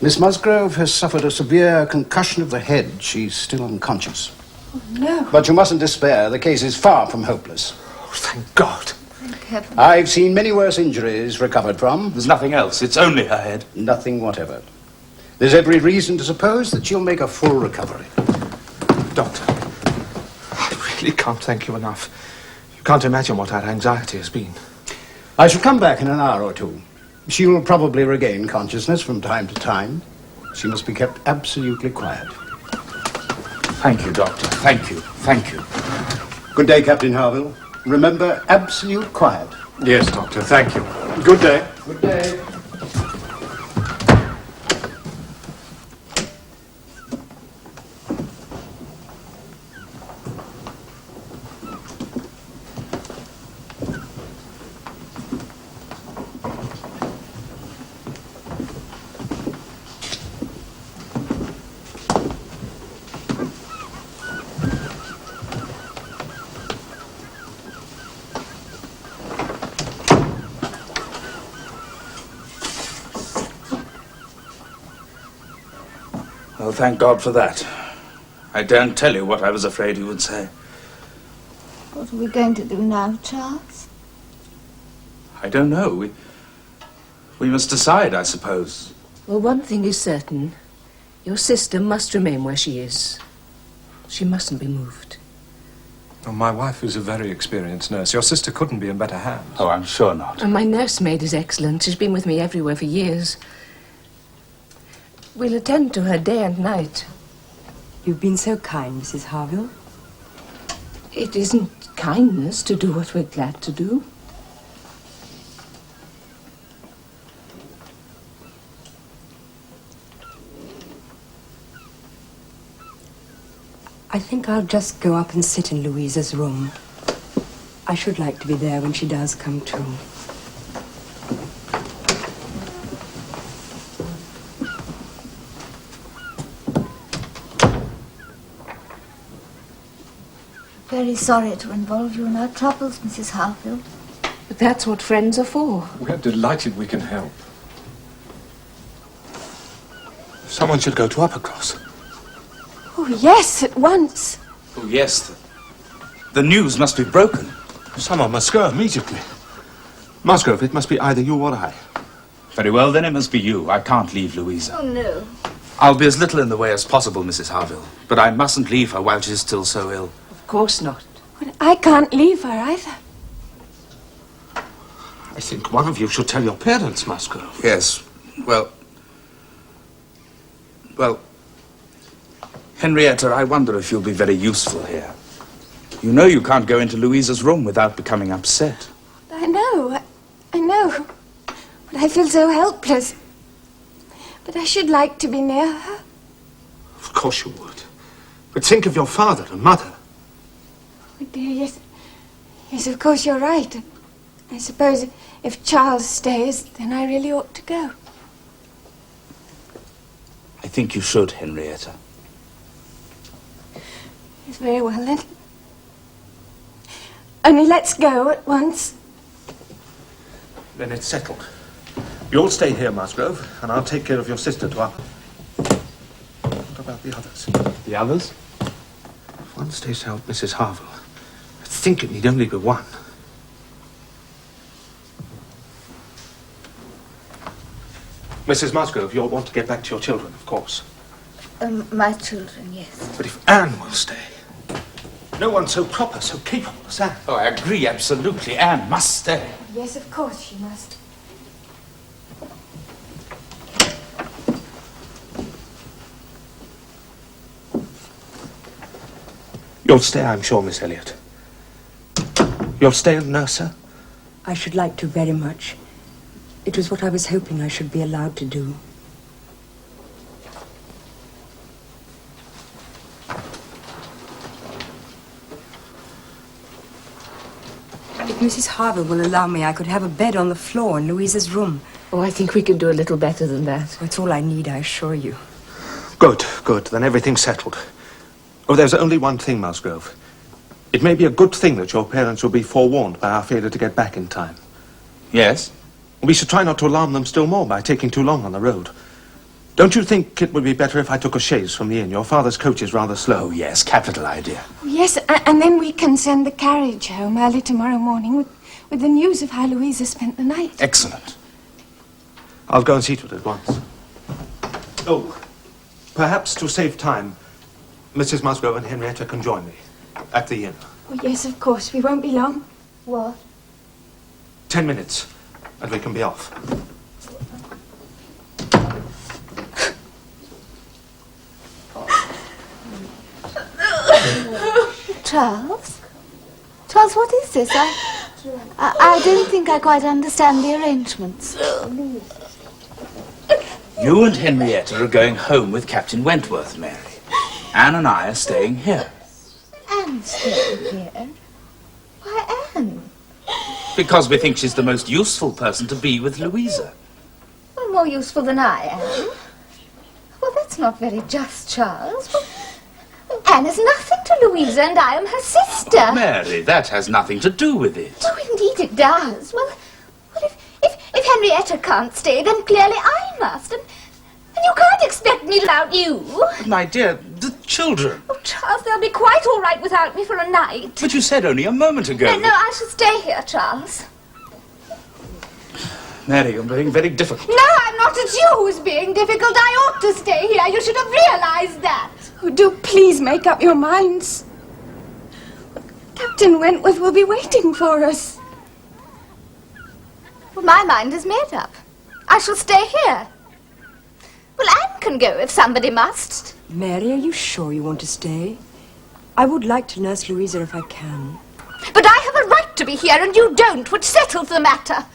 Miss Musgrove has suffered a severe concussion of the head. She's still unconscious. Oh, no. But you mustn't despair. The case is far from hopeless. Oh, thank God. Thank heaven. I've seen many worse injuries recovered from. There's nothing else. It's only her head. Nothing whatever. There's every reason to suppose that she'll make a full recovery. Doctor, I really can't thank you enough. You can't imagine what our anxiety has been. I shall come back in an hour or two. She will probably regain consciousness from time to time. She must be kept absolutely quiet. Thank you, Doctor. Thank you. Thank you. Good day, Captain Harville. Remember, absolute quiet. Yes, Doctor, thank you. Good day. Good day. Well, thank God for that. I daren't tell you what I was afraid you would say. What are we going to do now, Charles? I don't know. We must decide, I suppose. Well, one thing is certain. Your sister must remain where she is. She mustn't be moved. Oh, my wife is a very experienced nurse. Your sister couldn't be in better hands. Oh, I'm sure not. And my nursemaid is excellent. She's been with me everywhere for years. We'll attend to her day and night. You've been so kind, Mrs. Harville. It isn't kindness to do what we're glad to do. I think I'll just go up and sit in Louisa's room. I should like to be there when she does come to. Very sorry to involve you in our troubles, Mrs. Harville. But that's what friends are for. We're delighted we can help. Someone should go to Uppercross. Oh, yes, at once. Oh, yes. The news must be broken. Someone must go immediately. Musgrove, it must be either you or I. Very well, then it must be you. I can't leave Louisa. Oh, no. I'll be as little in the way as possible, Mrs. Harville. But I mustn't leave her while she's still so ill. Of course not. But I can't leave her either. I think one of you should tell your parents, Musgrove. Yes. Well, Henrietta, I wonder if you'll be very useful here. You know you can't go into Louisa's room without becoming upset. I know. But I feel so helpless. But I should like to be near her. Of course you would. But think of your father and mother. Oh, dear, yes. Yes, of course you're right. I suppose if Charles stays, then I really ought to go. I think you should, Henrietta. Yes, very well, then. Only let's go at once. Then it's settled. You'll stay here, Musgrove, and I'll take care of your sister to Upper. What about the others? The others? If one stays to help Mrs. Harville, I think it need only be one. Mrs. Musgrove, you'll want to get back to your children, of course. My children, yes. But if Anne will stay, no one so proper, so capable as Anne. Oh, I agree, absolutely. Anne must stay. Yes, of course she must. You'll stay, I'm sure, Miss Elliot. You'll stay and nurse her? I should like to very much. It was what I was hoping I should be allowed to do. If Mrs. Harville will allow me, I could have a bed on the floor in Louisa's room. Oh, I think we can do a little better than that. That's all I need, I assure you. Good, good. Then everything's settled. Oh, there's only one thing, Musgrove. It may be a good thing that your parents will be forewarned by our failure to get back in time. Yes? We should try not to alarm them still more by taking too long on the road. Don't you think it would be better if I took a chaise from the inn? Your father's coach is rather slow. Oh, yes, capital idea. Yes, and then we can send the carriage home early tomorrow morning with the news of how Louisa spent the night. Excellent. I'll go and see to it at once. Oh, perhaps to save time, Mrs. Musgrove and Henrietta can join me at the inn. Oh, yes, of course. We won't be long. What? 10 minutes, and we can be off. Charles? Charles, what is this? I don't think I quite understand the arrangements. You and Henrietta are going home with Captain Wentworth, Mary. Anne and I are staying here. Anne's staying here? Why, Anne? Because we think she's the most useful person to be with Louisa. Well, more useful than I am. Well, that's not very just, Charles. Well, Anne is nothing to Louisa, and I am her sister. Mary, that has nothing to do with it. Oh, indeed it does. Well, if Henrietta can't stay, then clearly I must. And you can't expect me without you. But my dear, the children. Oh, Charles, they'll be quite all right without me for a night. But you said only a moment ago. No, I shall stay here, Charles. Mary, you're being very difficult. No, I'm not. It's you who's being difficult. I ought to stay here. You should have realized that. Oh, do please make up your minds. Captain Wentworth will be waiting for us. Well, my mind is made up. I shall stay here. Well, Anne can go if somebody must. Mary, are you sure you want to stay? I would like to nurse Louisa if I can. But I have a right to be here and you don't, which settles the matter.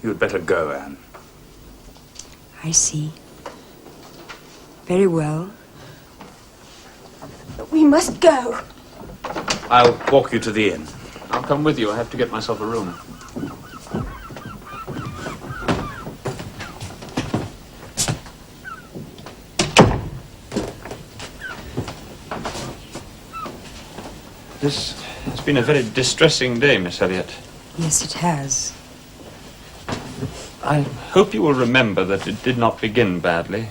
You'd better go, Anne. I see. Very well. But we must go. I'll walk you to the inn. I'll come with you. I have to get myself a room. This has been a very distressing day, Miss Elliot. Yes, it has. I hope you will remember that it did not begin badly.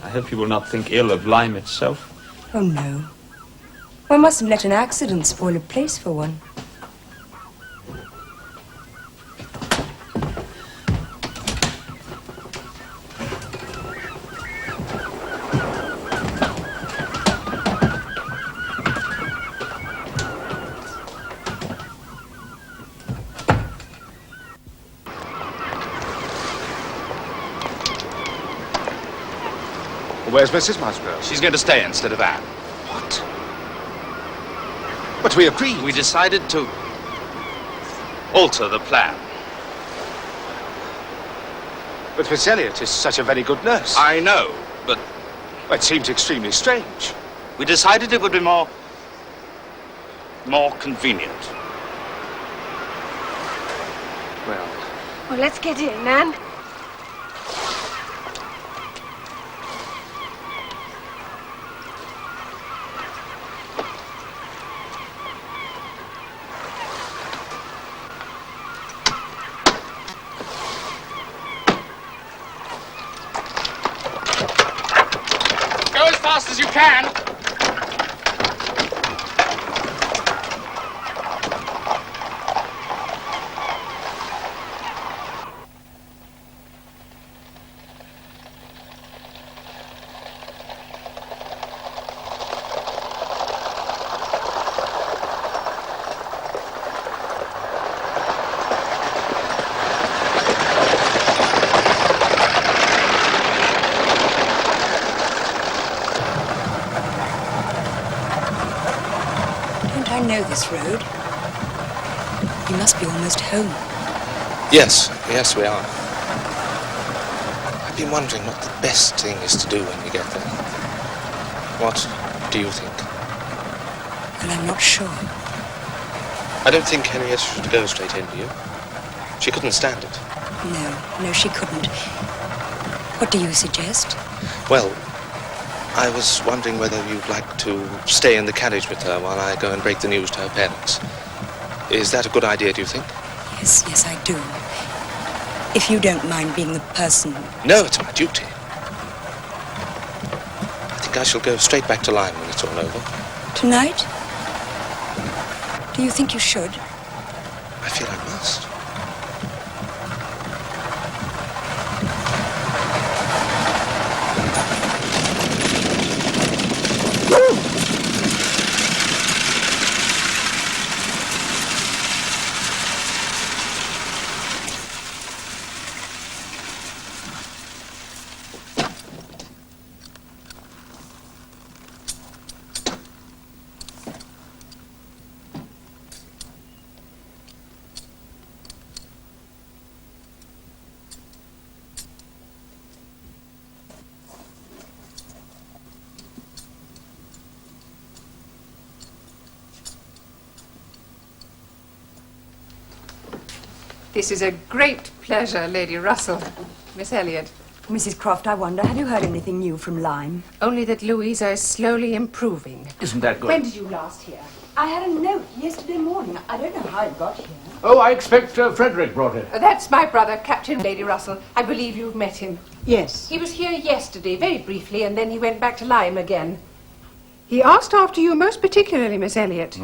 I hope you will not think ill of Lyme itself. Oh, no. One mustn't let an accident spoil a place for one. Where's Mrs. Musgrove? She's going to stay instead of Anne. What? But we agreed. We decided to alter the plan. But Miss Elliot is such a very good nurse. I know, but It seems extremely strange. we decided it would be more convenient. Well, Well, let's get in, Anne. Go as fast as you can. this road. You must be almost home. Yes, we are. I've been wondering what the best thing is to do when we get there. What do you think? Well, I'm not sure. I don't think Henrietta should go straight in, do you? She couldn't stand it. No, she couldn't. What do you suggest? Well, I was wondering whether you'd like to stay in the carriage with her while I go and break the news to her parents. Is that a good idea, do you think? Yes, I do. If you don't mind being the person... No, it's my duty. I think I shall go straight back to Lyme when it's all over. Tonight? Do you think you should? I feel I must. This is a great pleasure, Lady Russell. Miss Elliot. Mrs. Croft, I wonder, have you heard anything new from Lyme? Only that Louisa is slowly improving. Isn't that good? When did you last hear? I had a note yesterday morning. I don't know how it got here. Oh, I expect Frederick brought it. That's my brother, Captain Lady Russell. I believe you've met him. Yes. He was here yesterday, very briefly, and then he went back to Lyme again. He asked after you most particularly, Miss Elliot.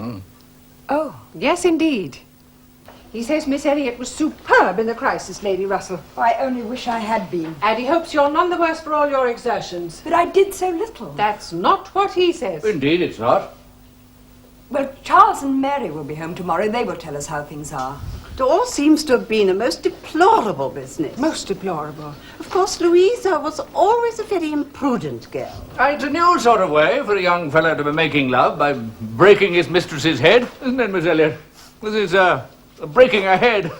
Oh. Yes, indeed. He says Miss Elliot was superb in the crisis, Lady Russell. I only wish I had been. And he hopes you're none the worse for all your exertions. But I did so little. That's not what he says. Indeed, it's not. Well, Charles and Mary will be home tomorrow. They will tell us how things are. It all seems to have been a most deplorable business. Most deplorable. Of course, Louisa was always a very imprudent girl. It's a new sort of way for a young fellow to be making love by breaking his mistress's head, isn't it, Miss Elliot? This is, breaking her head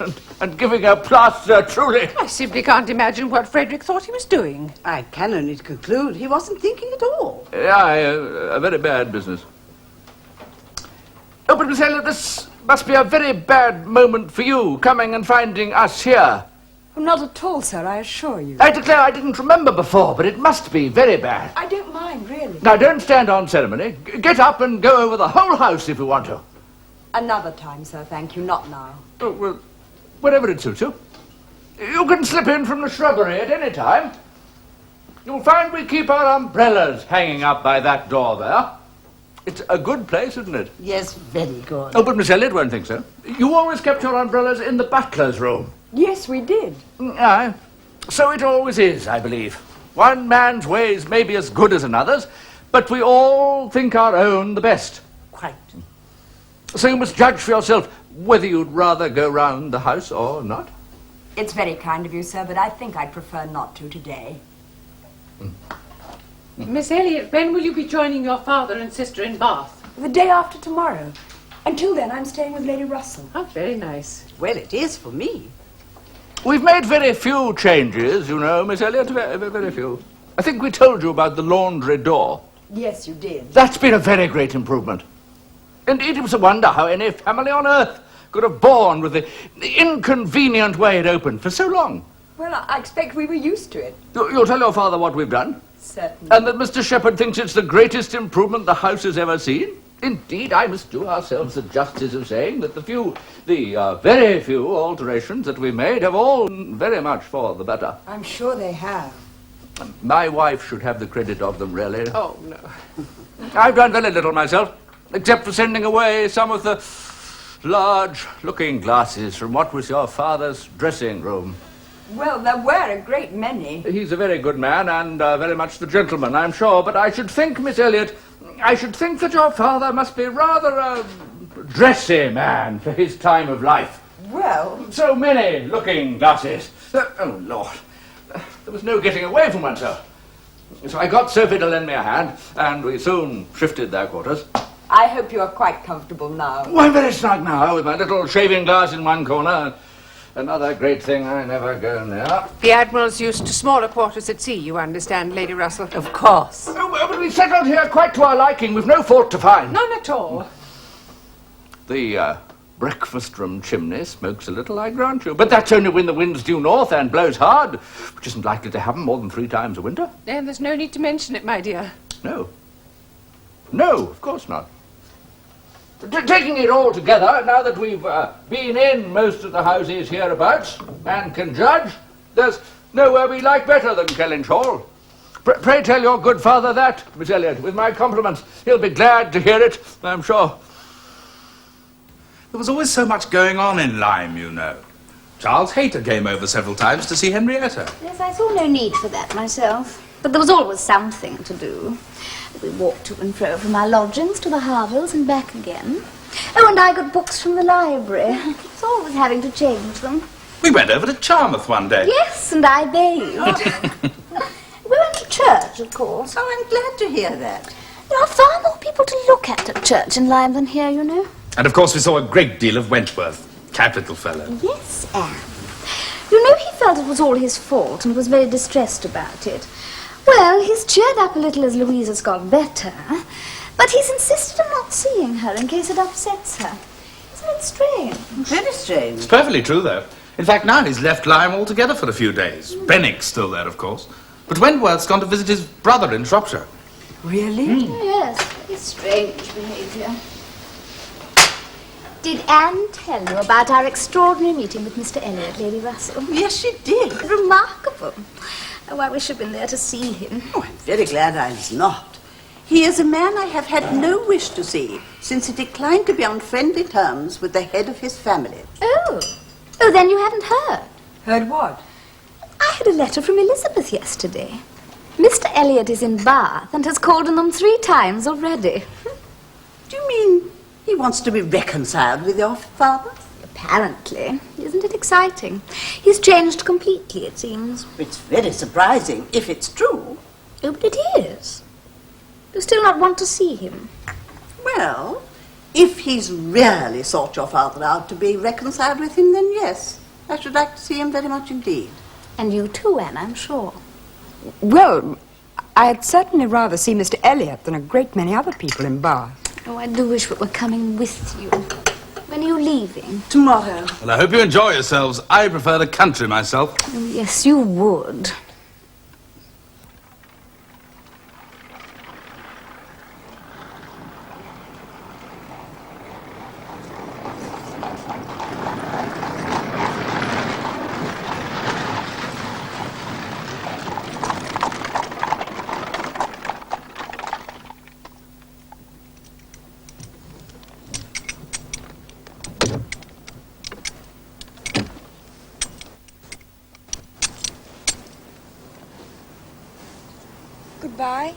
and giving her plaster, truly. I simply can't imagine what Frederick thought he was doing. I can only conclude he wasn't thinking at all. Yeah, a very bad business. Oh, but Miss Elliot, this must be a very bad moment for you, coming and finding us here. Oh, not at all, sir, I assure you. I declare I didn't remember before, but it must be very bad. I don't mind, really. Now, don't stand on ceremony. Get up and go over the whole house if you want to. Another time, sir, thank you, not now. Oh, well, whenever it suits you. You can slip in from the shrubbery at any time. You'll find we keep our umbrellas hanging up by that door there. It's a good place, isn't it? Yes, very good. Oh, but Miss Elliot won't think so. You always kept your umbrellas in the butler's room. Yes, we did. Aye. So it always is, I believe. One man's ways may be as good as another's, but we all think our own the best. Quite. So you must judge for yourself whether you'd rather go round the house or not. It's very kind of you, sir, but I think I'd prefer not to today. Miss Elliot, when will you be joining your father and sister in Bath? The day after tomorrow. Until then, I'm staying with Lady Russell. Oh, very nice. Well, it is for me. We've made very few changes, you know, Miss Elliot, very few. I think we told you about the laundry door. Yes, you did. That's been a very great improvement. Indeed, it was a wonder how any family on earth could have borne with the inconvenient way it opened for so long. Well, I expect we were used to it. You'll tell your father what we've done? Certainly. And that Mr. Shepherd thinks it's the greatest improvement the house has ever seen? Indeed, I must do ourselves the justice of saying that the very few alterations that we made have all very much for the better. I'm sure they have. My wife should have the credit of them, really. Oh, no. I've done very little myself, except for sending away some of the large looking-glasses from what was your father's dressing room. Well, there were a great many. He's a very good man and very much the gentleman, I'm sure. But I should think, Miss Elliot, I should think that your father must be rather a dressy man for his time of life. Well... So many looking-glasses. Oh, Lord. There was no getting away from oneself. So I got Sophie to lend me a hand, and we soon shifted their quarters. I hope you are quite comfortable now. Oh, I'm very snug now, with my little shaving glass in one corner. Another great thing I never go near. The Admiral's used to smaller quarters at sea, you understand, Lady Russell. Of course. Oh, but we settled here quite to our liking, with no fault to find. None at all. The breakfast room chimney smokes a little, I grant you. But that's only when the wind's due north and blows hard, which isn't likely to happen more than 3 times a winter. And there's no need to mention it, my dear. No. No, of course not. Taking it all together, now that we've been in most of the houses hereabouts and can judge, there's nowhere we like better than Kellynch Hall. Pray tell your good father that, Miss Elliot, with my compliments. He'll be glad to hear it, I'm sure. There was always so much going on in Lyme, you know. Charles Hayter came over several times to see Henrietta. Yes, I saw no need for that myself. But there was always something to do. We walked to and fro from our lodgings to the Harvilles and back again. Oh, and I got books from the library. It's always having to change them. We went over to Charmouth one day. Yes, and I bathed. We went to church, of course. Oh, I'm glad to hear that. There are far more people to look at church in Lyme than here, you know. And of course we saw a great deal of Wentworth. Capital fellow. Yes, Anne. You know, he felt it was all his fault and was very distressed about it. Well, he's cheered up a little as Louisa's got better, but he's insisted on not seeing her in case it upsets her. Isn't it strange? Very strange. It's perfectly true, though. In fact, now he's left Lyme altogether for a few days. Benwick's still there, of course. But Wentworth's gone to visit his brother in Shropshire. Really? Yes, very strange behaviour. Did Anne tell you about our extraordinary meeting with Mr. Elliot, Lady Russell? Yes, she did. Remarkable. Oh, I wish I'd been there to see him. Oh, I'm very glad I was not. He is a man I have had no wish to see since he declined to be on friendly terms with the head of his family. Oh. Oh, then you haven't heard. Heard what? I had a letter from Elizabeth yesterday. Mr. Elliot is in Bath and has called on them 3 times already. Do you mean he wants to be reconciled with your father? Apparently. Isn't it exciting? He's changed completely, it seems. It's very surprising, if it's true. Oh, but it is. You still not want to see him? Well, if he's really sought your father out to be reconciled with him, then yes. I should like to see him very much indeed. And you too, Anne, I'm sure. Well, I'd certainly rather see Mr. Elliot than a great many other people in Bath. Oh, I do wish we were coming with you. When are you leaving? Tomorrow. Well, I hope you enjoy yourselves. I prefer the country myself. Oh, yes, you would. Goodbye.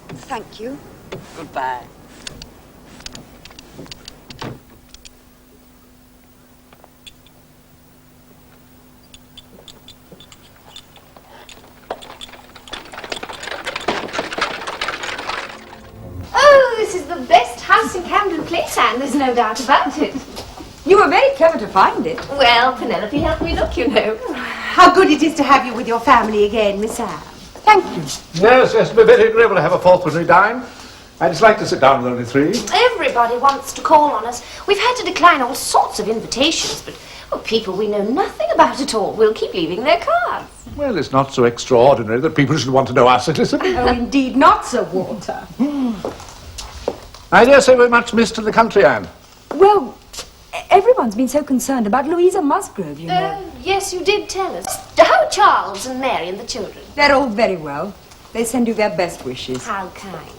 Thank you. Goodbye. Oh, this is the best house in Camden Place, Anne, there's no doubt about it. You were very clever to find it. Well, Penelope helped me look, you know. How good it is to have you with your family again, Miss Anne. Thank you. Yes, it'll be very agreeable to have a fourth when we dine. I just like to sit down with only 3. Everybody wants to call on us. We've had to decline all sorts of invitations, but people we know nothing about at all will keep leaving their cards. Well, it's not so extraordinary that people should want to know us, Elizabeth. Oh, indeed not, Sir Walter. I dare say we're much missed in the country, Anne. Well, everyone's been so concerned about Louisa Musgrove, you know. Yes, you did tell us. How are Charles and Mary and the children? They're all very well. They send you their best wishes. How kind.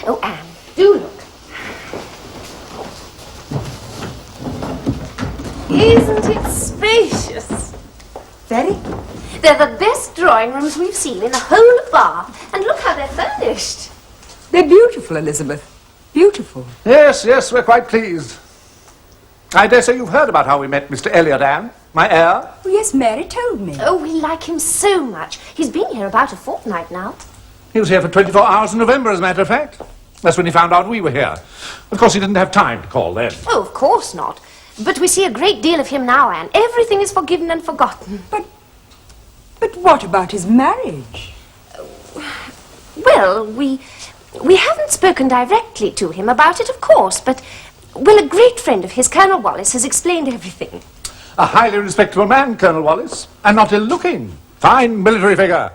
Oh, Anne, do look. Isn't it spacious? Very. They're the best drawing rooms we've seen in the whole of Bath. And look how they're furnished. They're beautiful, Elizabeth. Beautiful. Yes, yes, we're quite pleased. I dare say you've heard about how we met Mr. Elliot, Anne, my heir. Oh, yes, Mary told me. Oh, we like him so much. He's been here about a fortnight now. He was here for 24 hours in November, as a matter of fact. That's when he found out we were here. Of course, he didn't have time to call then. Oh, of course not. But we see a great deal of him now, Anne. Everything is forgiven and forgotten. But what about his marriage? Well, we haven't spoken directly to him about it, of course, but, well, a great friend of his, Colonel Wallace, has explained everything. A highly respectable man, Colonel Wallace, and not ill-looking. Fine military figure.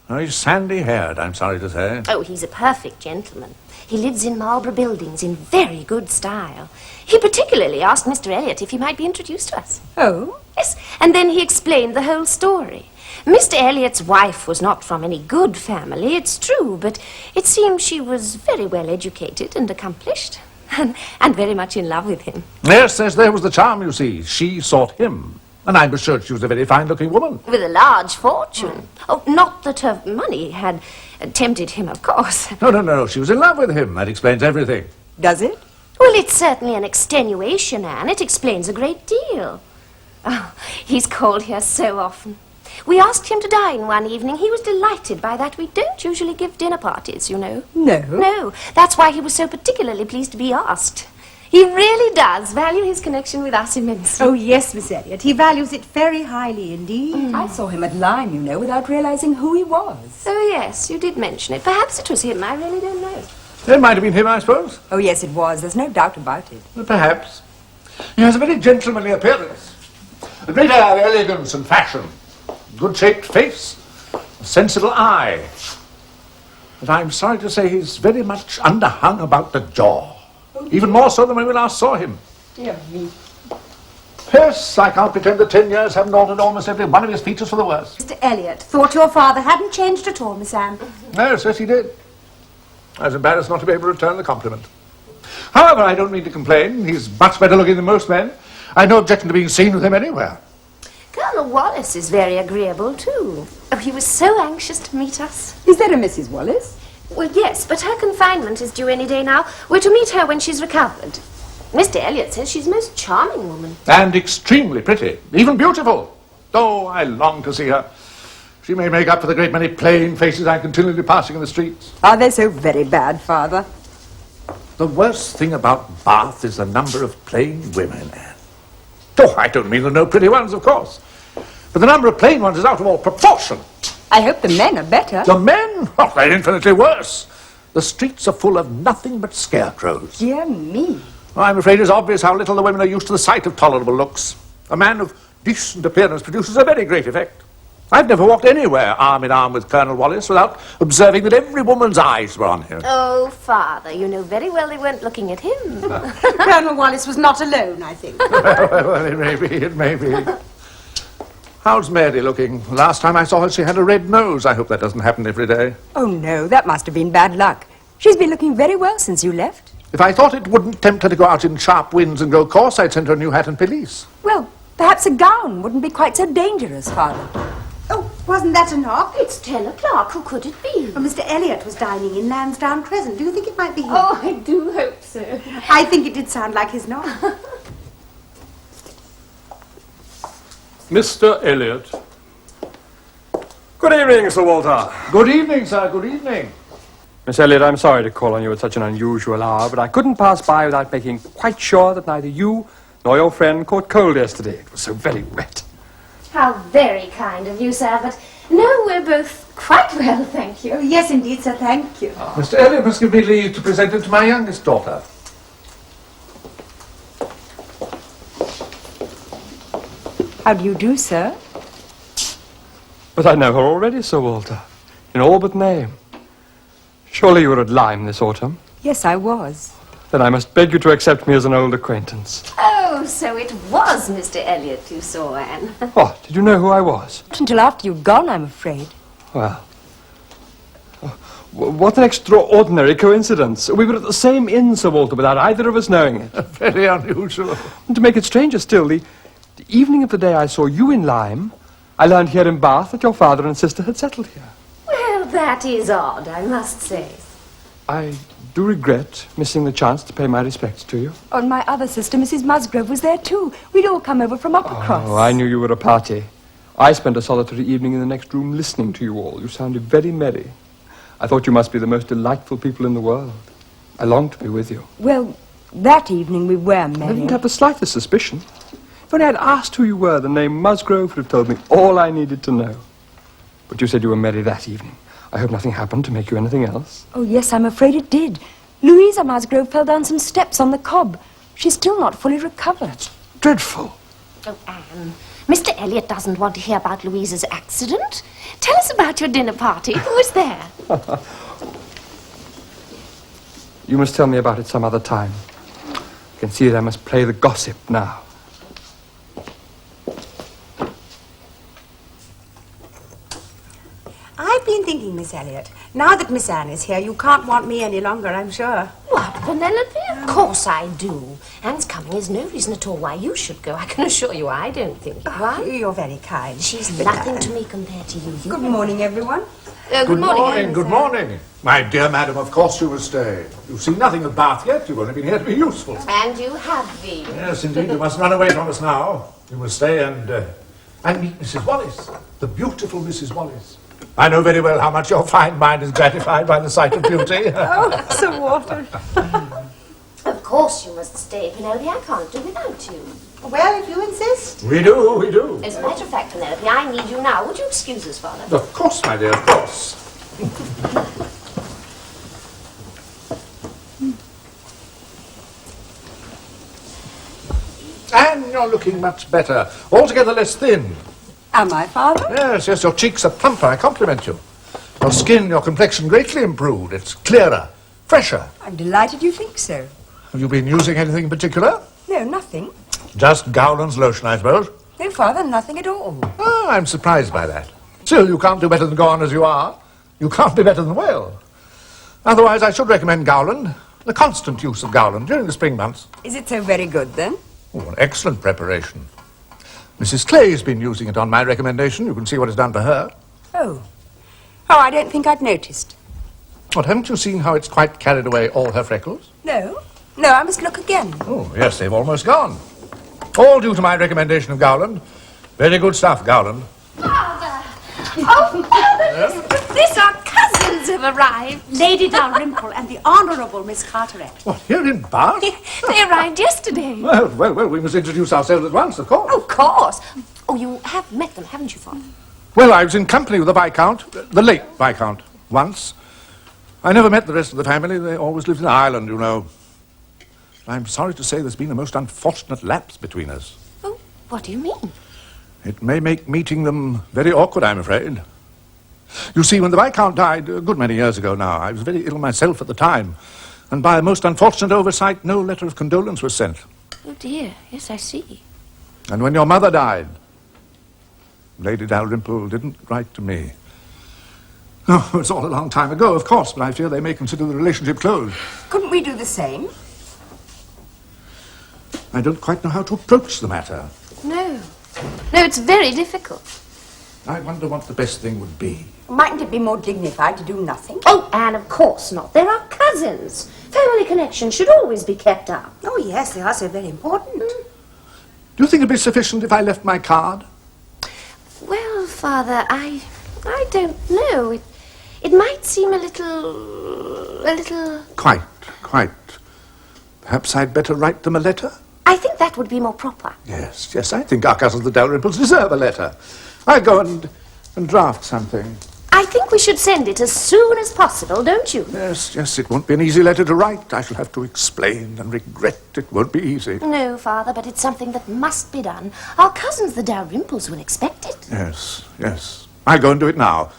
Oh, he's sandy-haired, I'm sorry to say. Oh, he's a perfect gentleman. He lives in Marlborough Buildings in very good style. He particularly asked Mr. Elliot if he might be introduced to us. Oh? Yes, and then he explained the whole story. Mr. Elliot's wife was not from any good family, it's true, but it seems she was very well educated and accomplished, and very much in love with him. Yes, there was the charm, you see. She sought him, and I'm assured she was a very fine-looking woman. With a large fortune. Oh, not that her money had tempted him, of course. No, she was in love with him. That explains everything. Does it? Well, it's certainly an extenuation, Anne. It explains a great deal. Oh, he's called here so often. We asked him to dine one evening. He was delighted by that. We don't usually give dinner parties, you know. No? No. That's why he was so particularly pleased to be asked. He really does value his connection with us immensely. Oh, yes, Miss Elliot. He values it very highly indeed. I saw him at Lyme, you know, without realizing who he was. Oh, yes, you did mention it. Perhaps it was him. I really don't know. It might have been him, I suppose. Oh, yes, it was. There's no doubt about it. Well, perhaps. He has a very gentlemanly appearance. A great air of elegance and fashion. Good-shaped face. A sensible eye. But I'm sorry to say he's very much underhung about the jaw. Even more so than when we last saw him. Dear me. Yes, I can't pretend that 10 years haven't altered almost every one of his features for the worse. Mr. Elliot thought your father hadn't changed at all, Miss Anne. Yes, he did. I was embarrassed not to be able to return the compliment. However, I don't mean to complain. He's much better looking than most men. I've no objection to being seen with him anywhere. Colonel Wallace is very agreeable, too. Oh, he was so anxious to meet us. Is that a Mrs. Wallace? Well, yes, but her confinement is due any day now. We're to meet her when she's recovered. Mr. Elliot says she's a most charming woman. And extremely pretty. Even beautiful. Oh, I long to see her. She may make up for the great many plain faces I'm continually passing in the streets. Are they so very bad, Father? The worst thing about Bath is the number of plain women, Anne. Oh, I don't mean there are no pretty ones, of course. But the number of plain ones is out of all proportion. I hope the men are better. The men? Oh, they're infinitely worse. The streets are full of nothing but scarecrows. Dear me. I'm afraid it's obvious how little the women are used to the sight of tolerable looks. A man of decent appearance produces a very great effect. I've never walked anywhere arm in arm with Colonel Wallace without observing that every woman's eyes were on him. Oh, Father, you know very well they weren't looking at him. Colonel Wallace was not alone, I think. Well, it may be. How's Mary looking? Last time I saw her, she had a red nose. I hope that doesn't happen every day. Oh, no, that must have been bad luck. She's been looking very well since you left. If I thought it wouldn't tempt her to go out in sharp winds and go coarse, I'd send her a new hat and pelisse. Well, perhaps a gown wouldn't be quite so dangerous, Father. Oh, wasn't that a knock? It's 10 o'clock. Who could it be? Well, Mr. Elliot was dining in Lansdowne Crescent. Do you think it might be him? Oh, I do hope so. I think it did sound like his knock. Mr. Elliot. Good evening, Sir Walter. Good evening, sir. Good evening. Miss Elliot, I'm sorry to call on you at such an unusual hour, but I couldn't pass by without making quite sure that neither you nor your friend caught cold yesterday. It was so very wet. How very kind of you, sir, but no, we're both quite well, thank you. Oh, yes, indeed, sir, thank you. Mr. Elliot must give me leave to present him to my youngest daughter. How do you do, sir? But I know her already, Sir Walter, in all but name. Surely you were at Lyme this autumn? Yes, I was. Then I must beg you to accept me as an old acquaintance. Oh, so it was Mr. Elliot you saw, Anne. What? Did you know who I was? Not until after you'd gone, I'm afraid. Well, what an extraordinary coincidence. We were at the same inn, Sir Walter, without either of us knowing it. Very unusual. And to make it stranger still, the evening of the day I saw you in Lyme, I learned here in Bath that your father and sister had settled here. Well, that is odd, I must say. I do regret missing the chance to pay my respects to you. Oh, and my other sister, Mrs. Musgrove, was there too. We'd all come over from Uppercross. Oh, I knew you were a party. I spent a solitary evening in the next room listening to you all. You sounded very merry. I thought you must be the most delightful people in the world. I long to be with you. Well, that evening we were I merry. didn't have the slightest suspicion. If only I'd asked who you were, the name Musgrove would have told me all I needed to know. But you said you were merry that evening. I hope nothing happened to make you anything else. Oh, yes, I'm afraid it did. Louisa Musgrove fell down some steps on the cob. She's still not fully recovered. Dreadful. Oh, Anne, Mr. Elliot doesn't want to hear about Louisa's accident. Tell us about your dinner party. Who was there? You must tell me about it some other time. I can see that I must play the gossip now. I've been thinking, Miss Elliot, now that Miss Anne is here, you can't want me any longer, I'm sure. What, Penelope? Of course I do. Anne's coming is no reason at all why you should go. I can assure you I don't think. Why? You're very kind. She's But, nothing to me compared to you. Good morning, everyone. Good morning. Good morning. My dear madam, of course you will stay. You've seen nothing of Bath yet. You've only been here to be useful. And you have been. Yes, indeed. You must run away from us now. You will stay and meet Mrs. Wallace, the beautiful Mrs. Wallace. I know very well how much your fine mind is gratified by the sight of beauty. Oh, Sir Walter. Of course you must stay, Penelope. I can't do without you. Well, if you insist. We do. As a matter of fact, Penelope, I need you now. Would you excuse us, Father? Of course, my dear, of course. And you're looking much better. Altogether less thin. Am I, Father? Yes, your cheeks are plumper. I compliment you. Your skin, your complexion greatly improved. It's clearer, fresher. I'm delighted you think so. Have you been using anything in particular? No, nothing. Just Gowland's lotion, I suppose. No, Father, nothing at all. Oh, I'm surprised by that. Still, you can't do better than go on as you are. You can't be better than well. Otherwise, I should recommend Gowland, the constant use of Gowland during the spring months. Is it so very good, then? Oh, an excellent preparation. Mrs. Clay's been using it on my recommendation. You can see what it's done for her. Oh. Oh, I don't think I'd noticed. What, haven't you seen how it's quite carried away all her freckles? No. No, I must look again. Oh, yes, they've almost gone. All due to my recommendation of Gowland. Very good stuff, Gowland. Father! Oh, Father! This our cousins have arrived. Lady Dalrymple and the Honourable Miss Carteret. What, here in Bath? They arrived yesterday. Well, we must introduce ourselves at once, of course. Of course. Oh, you have met them, haven't you, Father? Well, I was in company with the Viscount, the late Viscount, once. I never met the rest of the family. They always lived in Ireland, you know. I'm sorry to say there's been a most unfortunate lapse between us. Oh, what do you mean? It may make meeting them very awkward, I'm afraid. You see, when the Viscount died, a good many years ago now, I was very ill myself at the time, and by a most unfortunate oversight, no letter of condolence was sent. Oh, dear. Yes, I see. And when your mother died, Lady Dalrymple didn't write to me. Oh, it's all a long time ago, of course, but I fear they may consider the relationship closed. Couldn't we do the same? I don't quite know how to approach the matter. No. No, it's very difficult. I wonder what the best thing would be. Mightn't it be more dignified to do nothing? Oh, Anne, of course not. They're our cousins. Family connections should always be kept up. Oh, yes, they are so very important. Do you think it'd be sufficient if I left my card? Well, Father, I don't know. It might seem a little... Quite. Perhaps I'd better write them a letter? I think that would be more proper. Yes, I think our cousins the Dalrymples deserve a letter. I'll go and draft something. I think we should send it as soon as possible, don't you? Yes, it won't be an easy letter to write. I shall have to explain and regret. It won't be easy. No, Father, but it's something that must be done. Our cousins, the Dalrymples, will expect it. Yes. I'll go and do it now.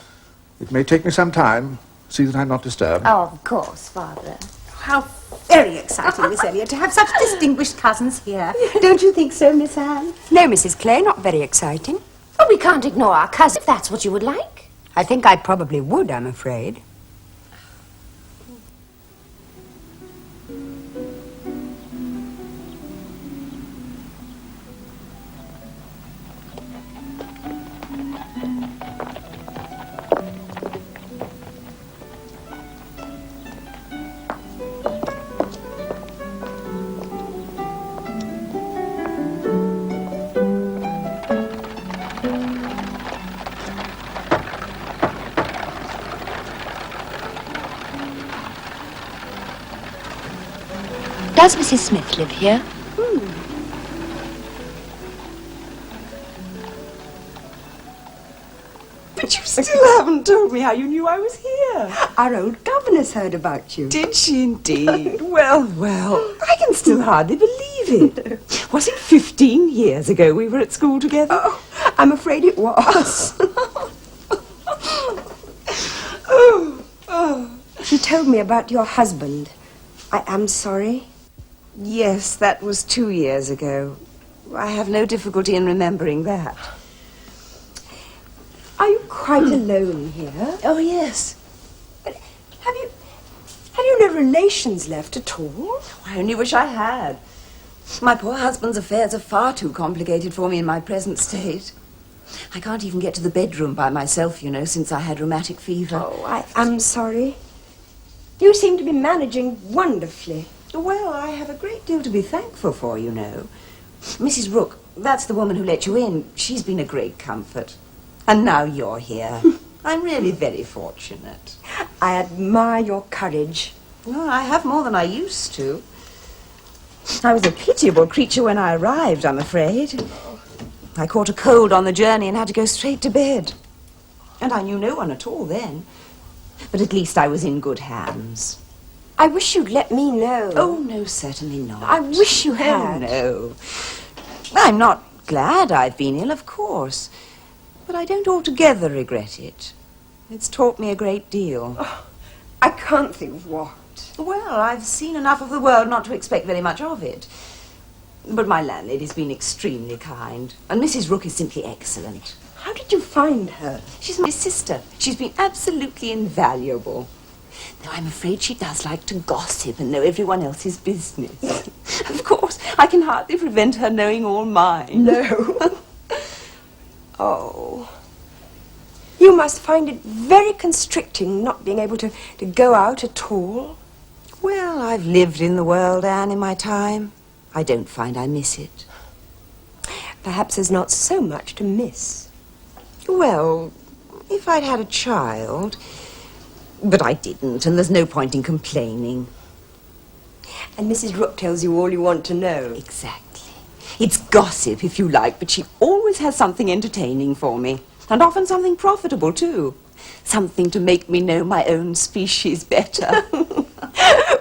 It may take me some time. See that I'm not disturbed. Oh, of course, Father. How very exciting, Miss Elliot, to have such distinguished cousins here. Don't you think so, Miss Anne? No, Mrs. Clay, not very exciting. Oh, we can't ignore our cousin if that's what you would like. I think I probably would, I'm afraid. Does Mrs. Smith live here? But you still haven't told me how you knew I was here. Our old governess heard about you. Did she indeed? Well, I can still hardly believe it. Was it 15 years ago we were at school together? Oh, I'm afraid it was. She told me about your husband. I am sorry. Yes, that was 2 years ago. I have no difficulty in remembering that. Are you quite alone here? Oh, yes. But have you no relations left at all? I only wish I had. My poor husband's affairs are far too complicated for me in my present state. I can't even get to the bedroom by myself, you know, since I had rheumatic fever. Oh, I am sorry. You seem to be managing wonderfully. Well, I have a great deal to be thankful for, you know. Mrs. Rook, that's the woman who let you in. She's been a great comfort. And now you're here. I'm really very fortunate. I admire your courage. Well, I have more than I used to. I was a pitiable creature when I arrived, I'm afraid. I caught a cold on the journey and had to go straight to bed. And I knew no one at all then. But at least I was in good hands. I wish you'd let me know. Oh, no, certainly not. I wish you had. Oh, no. I'm not glad I've been ill, of course. But I don't altogether regret it. It's taught me a great deal. Oh, I can't think of what. Well, I've seen enough of the world not to expect very much of it. But my landlady's been extremely kind. And Mrs. Rook is simply excellent. How did you find her? She's my sister. She's been absolutely invaluable. Though I'm afraid she does like to gossip and know everyone else's business. Of course, I can hardly prevent her knowing all mine. No. Oh. You must find it very constricting not being able to go out at all. Well, I've lived in the world, Anne, in my time. I don't find I miss it. Perhaps there's not so much to miss. Well, if I'd had a child... But I didn't, and there's no point in complaining. And Mrs. Rook tells you all you want to know. Exactly. It's gossip, if you like, but she always has something entertaining for me. And often something profitable, too. Something to make me know my own species better.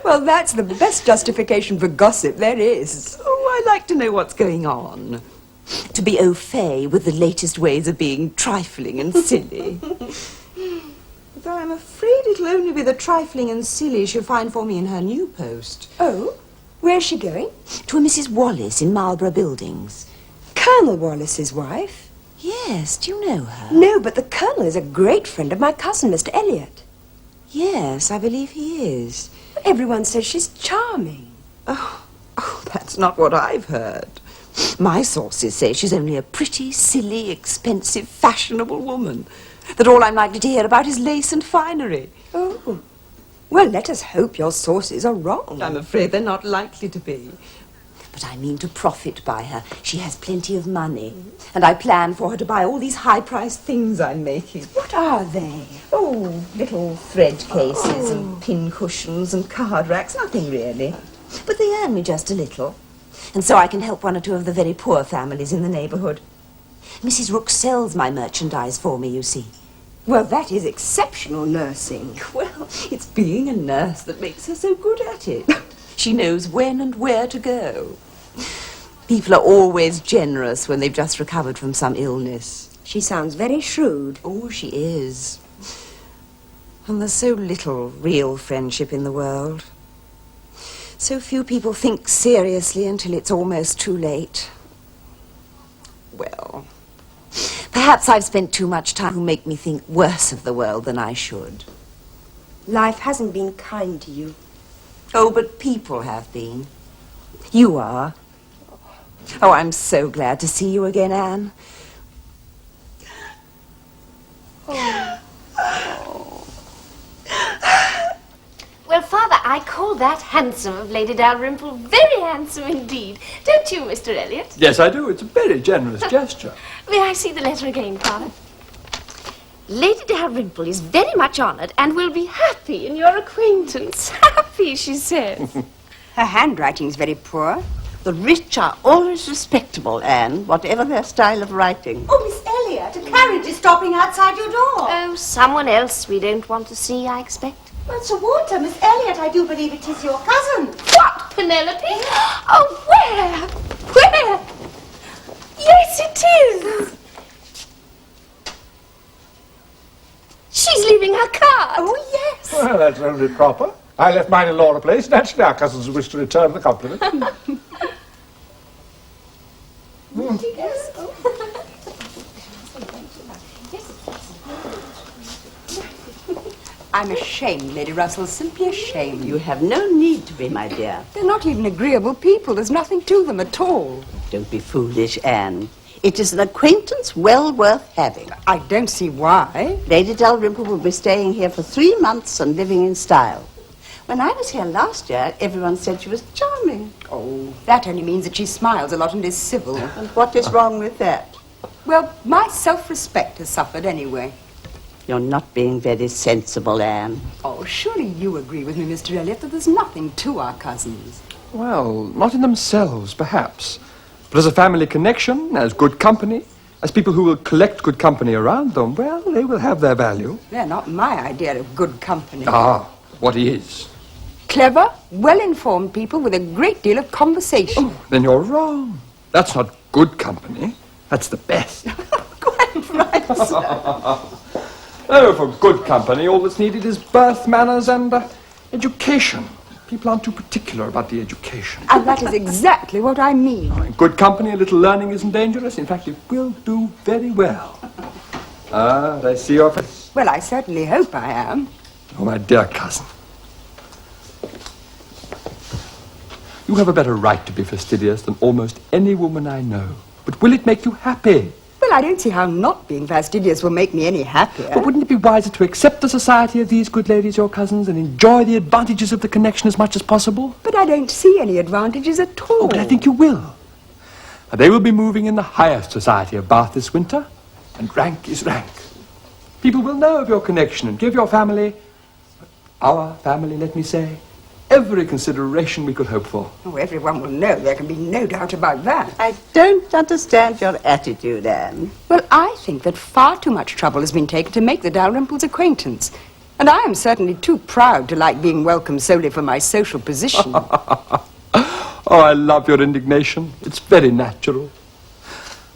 Well, that's the best justification for gossip there is. Oh, I like to know what's going on. To be au fait with the latest ways of being trifling and silly. Though I'm afraid it'll only be the trifling and silly she'll find for me in her new post. Oh? Where's she going? To a Mrs. Wallace in Marlborough Buildings. Colonel Wallace's wife? Yes, do you know her? No, but the Colonel is a great friend of my cousin, Mr. Elliot. Yes, I believe he is. Everyone says she's charming. Oh, that's not what I've heard. My sources say she's only a pretty, silly, expensive, fashionable woman. That all I'm likely to hear about is lace and finery. Oh. Well, let us hope your sources are wrong. I'm afraid they're not likely to be. But I mean to profit by her. She has plenty of money. And I plan for her to buy all these high-priced things I'm making. What are they? Oh, little thread cases and pin cushions and card racks. Nothing really. But they earn me just a little. And so I can help one or two of the very poor families in the neighbourhood. Mrs. Rook sells my merchandise for me, you see. Well, that is exceptional nursing. Well, it's being a nurse that makes her so good at it. She knows when and where to go. People are always generous when they've just recovered from some illness. She sounds very shrewd. Oh, she is. And there's so little real friendship in the world. So few people think seriously until it's almost too late. Well, perhaps I've spent too much time to make me think worse of the world than I should. Life hasn't been kind to you. Oh, but people have been. You are. Oh, I'm so glad to see you again, Anne. Well, Father, I call that handsome of Lady Dalrymple. Very handsome indeed. Don't you, Mr. Elliot? Yes, I do. It's a very generous gesture. May I see the letter again, Father? Lady Dalrymple is very much honoured and will be happy in your acquaintance. Happy, she says. Her handwriting's very poor. The rich are always respectable, Anne, whatever their style of writing. Oh, Miss Elliot, a carriage is stopping outside your door. Oh, someone else we don't want to see, I expect. Well, Sir Walter, Miss Elliot, I do believe it is your cousin. What, Penelope? Oh, where? Where? Yes, it is. She's leaving her card. Oh, yes. Well, that's only proper. I left mine in Laura Place. Naturally, our cousins wish to return the compliment. I'm ashamed, Lady Russell, simply ashamed. You have no need to be, my dear. They're not even agreeable people. There's nothing to them at all. Don't be foolish, Anne. It is an acquaintance well worth having. I don't see why. Lady Dalrymple will be staying here for 3 months and living in style. When I was here last year, everyone said she was charming. Oh, that only means that she smiles a lot and is civil. And what is wrong with that? Well, my self-respect has suffered anyway. You're not being very sensible, Anne. Oh, surely you agree with me, Mr. Elliot, that there's nothing to our cousins. Well, not in themselves, perhaps. But as a family connection, as good company, as people who will collect good company around them, well, they will have their value. They're not my idea of good company. Ah, what he is. Clever, well-informed people with a great deal of conversation. Oh, then you're wrong. That's not good company. That's the best. Quite right, sir. Oh, for good company, all that's needed is birth, manners, and education. People aren't too particular about the education. And that is exactly what I mean. In good company, a little learning isn't dangerous. In fact, it will do very well. Ah, I see your face. Well, I certainly hope I am. Oh, my dear cousin. You have a better right to be fastidious than almost any woman I know. But will it make you happy? Well, I don't see how not being fastidious will make me any happier. But wouldn't it be wiser to accept the society of these good ladies, your cousins, and enjoy the advantages of the connection as much as possible? But I don't see any advantages at all. Oh, but I think you will. They will be moving in the highest society of Bath this winter, and rank is rank. People will know of your connection and give your family, our family, let me say, every consideration we could hope for. Oh, everyone will know. There can be no doubt about that. I don't understand your attitude, Anne. Well, I think that far too much trouble has been taken to make the Dalrymples' acquaintance. And I am certainly too proud to like being welcomed solely for my social position. Oh, I love your indignation. It's very natural.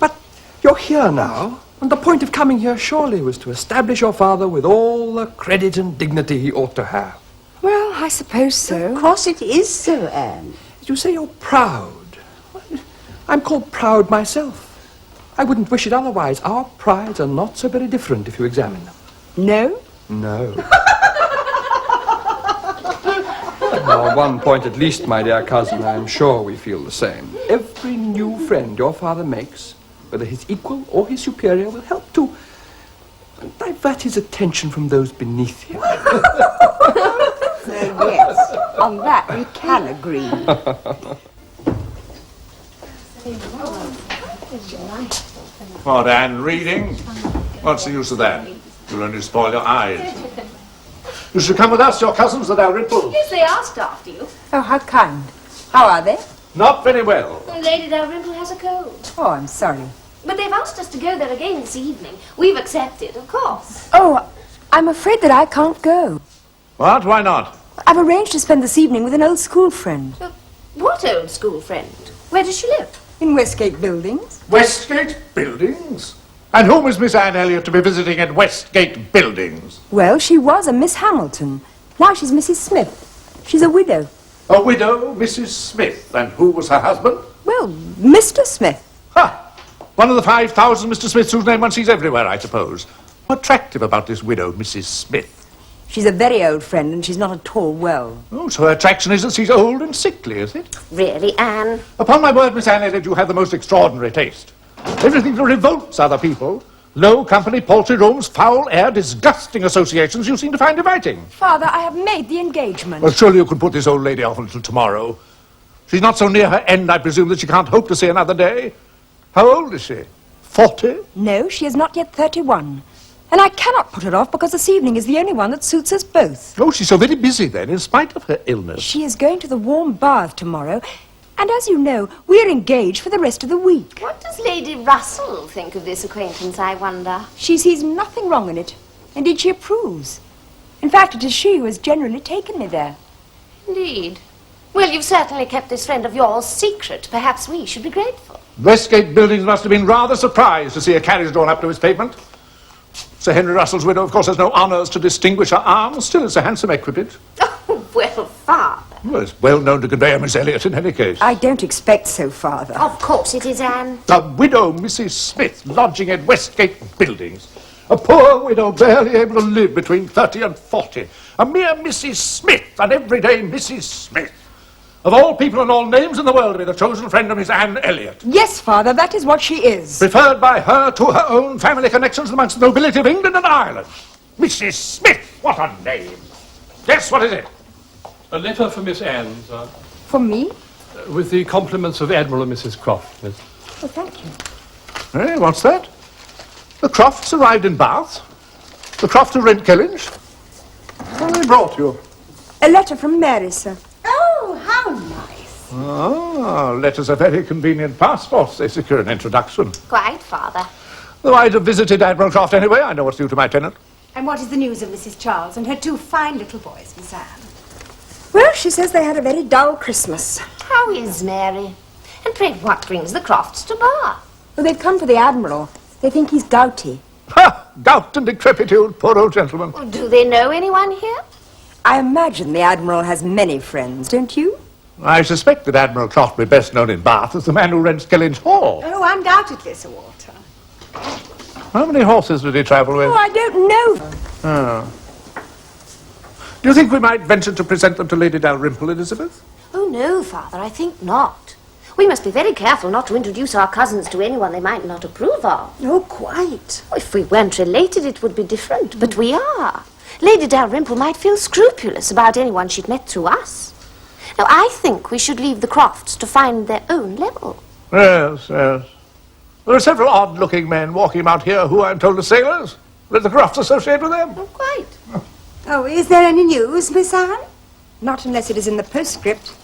But you're here now, and the point of coming here surely was to establish your father with all the credit and dignity he ought to have. Well, I suppose so. Of course it is so, Anne. You say you're proud. I'm called proud myself. I wouldn't wish it otherwise. Our prides are not so very different if you examine them. No? No. On one point at least, my dear cousin, I am sure we feel the same. Every new friend your father makes, whether his equal or his superior, will help to divert his attention from those beneath him. Yes, on that we can agree. What, Anne, reading? What's the use of that? You'll only spoil your eyes. You should come with us, your cousins, the Dalrymples. Yes, they asked after you. Oh, how kind. How are they? Not very well. Lady Dalrymple has a cold. Oh, I'm sorry. But they've asked us to go there again this evening. We've accepted, of course. Oh, I'm afraid that I can't go. What? Why not? I've arranged to spend this evening with an old school friend. What old school friend? Where does she live? In Westgate Buildings. Westgate Buildings? And whom is Miss Anne Elliot to be visiting at Westgate Buildings? Well, she was a Miss Hamilton. Now she's Mrs. Smith. She's a widow. A widow, Mrs. Smith. And who was her husband? Well, Mr. Smith. Ha! One of the 5,000 Mr. Smiths whose name one sees everywhere, I suppose. What's attractive about this widow, Mrs. Smith? She's a very old friend and she's not at all well. Oh, so her attraction is that she's old and sickly, is it? Really, Anne? Upon my word, Miss Anne Elliot, you have the most extraordinary taste. Everything that revolts other people. Low company, paltry rooms, foul air, disgusting associations you seem to find inviting. Father, I have made the engagement. Well, surely you could put this old lady off until tomorrow. She's not so near her end, I presume, that she can't hope to see another day. How old is she? 40? No, she is not yet 31. And I cannot put it off because this evening is the only one that suits us both. Oh, she's so very busy then, in spite of her illness. She is going to the warm bath tomorrow, and as you know, we're engaged for the rest of the week. What does Lady Russell think of this acquaintance, I wonder? She sees nothing wrong in it. Indeed, she approves. In fact, it is she who has generally taken me there. Indeed. Well, you've certainly kept this friend of yours secret. Perhaps we should be grateful. Westgate Buildings must have been rather surprised to see a carriage drawn up to its pavement. Sir Henry Russell's widow, of course, has no honours to distinguish her arms. Still, it's a handsome equipage. Oh, well, Father. Well, it's well known to convey a Miss Elliot in any case. I don't expect so, Father. Of course it is, Anne. The widow, Mrs. Smith, lodging at Westgate Buildings. A poor widow barely able to live between 30 and 40. A mere Mrs. Smith, an everyday Mrs. Smith. Of all people and all names in the world to be the chosen friend of Miss Anne Elliot. Yes, Father, that is what she is. Preferred by her to her own family connections amongst the nobility of England and Ireland. Mrs. Smith, what a name. Yes, what is it? A letter for Miss Anne, sir. For me? With the compliments of Admiral and Mrs. Croft, miss. Oh, thank you. Eh, what's that? The Crofts arrived in Bath. The Crofts of Rent-Kellynch. What have they brought you? A letter from Mary, sir. Oh, how nice. Ah, letters are very convenient passports. They secure an introduction. Quite, Father. Though I'd have visited Admiral Croft anyway, I know what's due to my tenant. And what is the news of Mrs. Charles and her two fine little boys, Miss Anne? Well, she says they had a very dull Christmas. How is Mary? And pray, what brings the Crofts to Bath? Well, they've come for the Admiral. They think he's gouty. Ha! Gout and decrepitude, poor old gentleman. Well, do they know anyone here? I imagine the Admiral has many friends, don't you? I suspect that Admiral Croft will be best known in Bath as the man who rents Kellynch Hall. Oh, undoubtedly, Sir Walter. How many horses did he travel with? Oh, I don't know. Oh. Do you think we might venture to present them to Lady Dalrymple, Elizabeth? Oh, no, Father, I think not. We must be very careful not to introduce our cousins to anyone they might not approve of. Oh, quite. If we weren't related, it would be different, but we are. Lady Dalrymple might feel scrupulous about anyone she'd met through us. Now, I think we should leave the Crofts to find their own level. Yes, yes. There are several odd-looking men walking about here who, I'm told, are sailors. Let the Crofts associate with them. Oh, quite. Oh, is there any news, Miss Anne? Not unless it is in the postscript.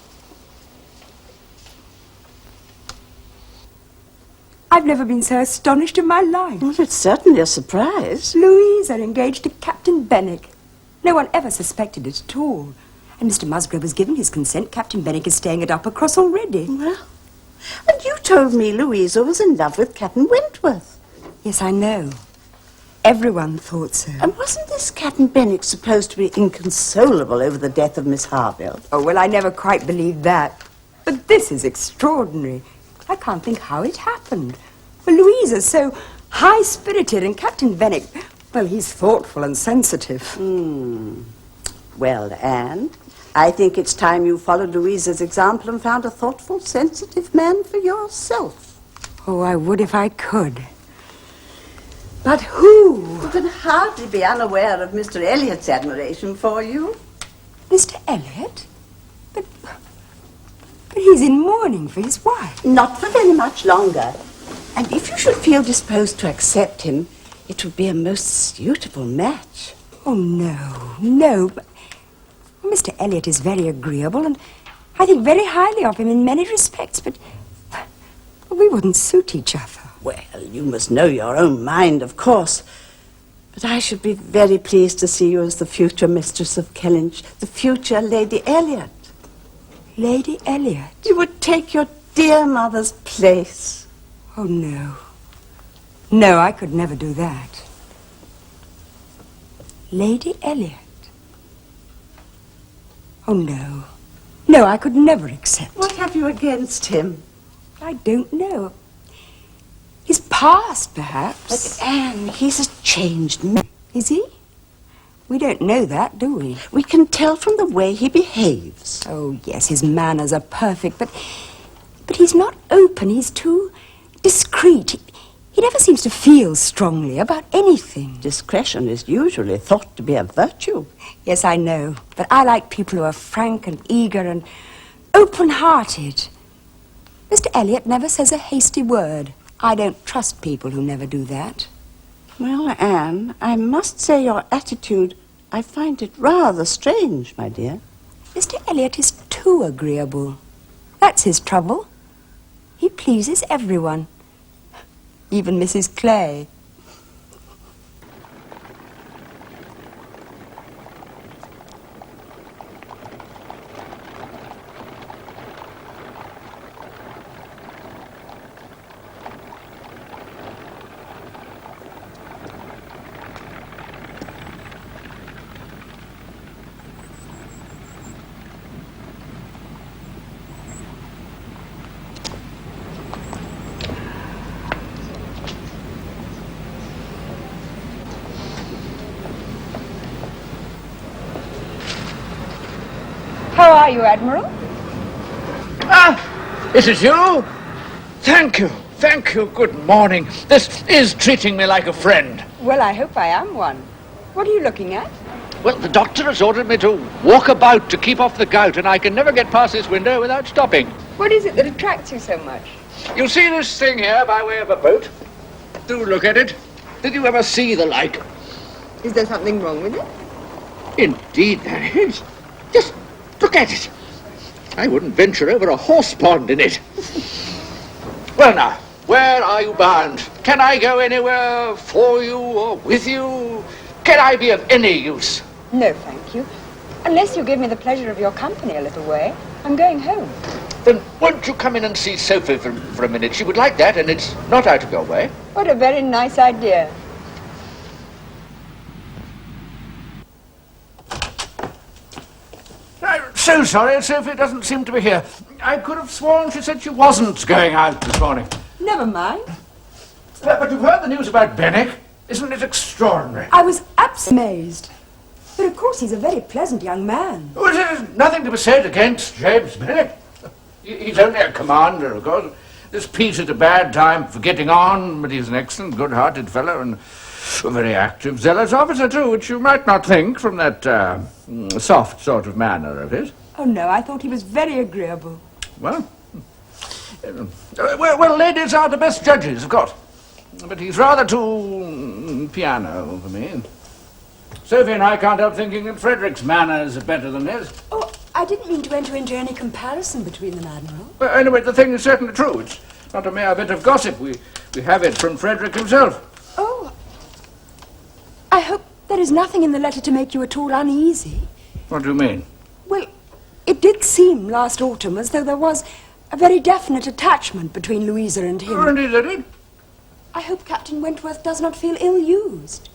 I've never been so astonished in my life. Well, it's certainly a surprise. Louise are engaged to Captain Benwick. No one ever suspected it at all. And Mr. Musgrove has given his consent. Captain Benwick is staying at Uppercross already. Well, and you told me Louisa was in love with Captain Wentworth. Yes, I know. Everyone thought so. And wasn't this Captain Benwick supposed to be inconsolable over the death of Miss Harville? Oh, well, I never quite believed that. But this is extraordinary. I can't think how it happened. Well, Louisa's so high-spirited, and Captain Benwick, well, he's thoughtful and sensitive. Well, Anne, I think it's time you followed Louisa's example and found a thoughtful, sensitive man for yourself. Oh, I would if I could. But who? You can hardly be unaware of Mr. Elliot's admiration for you. Mr. Elliot? But he's in mourning for his wife. Not for very much longer. And if you should feel disposed to accept him, it would be a most suitable match. Oh, no. But Mr. Elliot is very agreeable, and I think very highly of him in many respects, but we wouldn't suit each other. Well, you must know your own mind, of course. But I should be very pleased to see you as the future mistress of Kellynch, the future Lady Elliot. Lady Elliot? You would take your dear mother's place. Oh, no. No, I could never do that. Lady Elliot? Oh, no. No, I could never accept. What have you against him? I don't know. His past, perhaps. But, Anne, he's a changed man. Is he? We don't know that, do we? We can tell from the way he behaves. Oh, yes, his manners are perfect, but he's not open. He's too discreet. He never seems to feel strongly about anything. Discretion is usually thought to be a virtue. Yes, I know, but I like people who are frank and eager and open-hearted. Mr. Elliot never says a hasty word. I don't trust people who never do that. Well, Anne, I must say your attitude, I find it rather strange, my dear. Mr. Elliot is too agreeable. That's his trouble. He pleases everyone. Even Mrs. Clay. How are you, Admiral? Ah, is it you? Thank you, thank you. Good morning. This is treating me like a friend. Well, I hope I am one. What are you looking at? Well, the doctor has ordered me to walk about to keep off the gout, and I can never get past this window without stopping. What is it that attracts you so much? You see this thing here by way of a boat? Do look at it. Did you ever see the like? Is there something wrong with it? Indeed there is. Just look at it. I wouldn't venture over a horse pond in it. Well now, where are you bound? Can I go anywhere for you or with you? Can I be of any use? No, thank you. Unless you give me the pleasure of your company a little way. I'm going home. Then won't you come in and see Sophie for a minute? She would like that, and it's not out of your way. What a very nice idea. I'm so sorry, Sophie doesn't seem to be here. I could have sworn she said she wasn't going out this morning. Never mind. But you've heard the news about Benwick? Isn't it extraordinary? I was absolutely amazed. But of course he's a very pleasant young man. Well, there's nothing to be said against James Benwick. He's only a commander, of course. This peace at a bad time for getting on, but he's an excellent, good-hearted fellow and a very active, zealous officer, too, which you might not think from that soft sort of manner of his. Oh, no, I thought he was very agreeable. Well, well, ladies are the best judges, of course. But he's rather too piano for me. Sophie and I can't help thinking that Frederick's manners are better than his. Oh, I didn't mean to enter into any comparison between them, Admiral. Well, anyway, the thing is certainly true. It's not a mere bit of gossip. We have it from Frederick himself. Oh, I hope there is nothing in the letter to make you at all uneasy. What do you mean? Well, it did seem last autumn as though there was a very definite attachment between Louisa and him. Oh, indeed there did. I hope Captain Wentworth does not feel ill-used.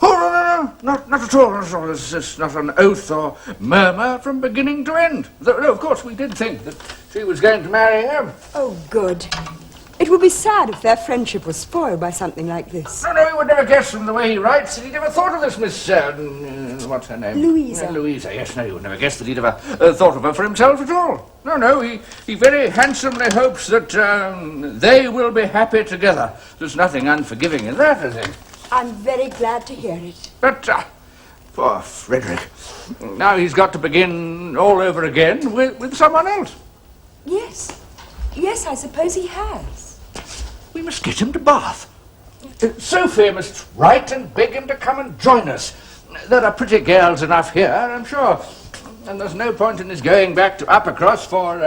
Oh, no, not at all, not at all. It's not an oath or murmur from beginning to end. Though, no, of course, we did think that she was going to marry him. Oh, good. It would be sad if their friendship was spoiled by something like this. No, you would never guess from the way he writes that he'd ever thought of this Miss... what's her name? Louisa. Louisa, yes, no, you would never guess that he'd ever thought of her for himself at all. No, he very handsomely hopes that they will be happy together. There's nothing unforgiving in that, I think. I'm very glad to hear it. But, poor Frederick. Now he's got to begin all over again with someone else. Yes. Yes, I suppose he has. We must get him to Bath. Sophie must write and beg him to come and join us. There are pretty girls enough here, I'm sure. And there's no point in his going back to Uppercross for,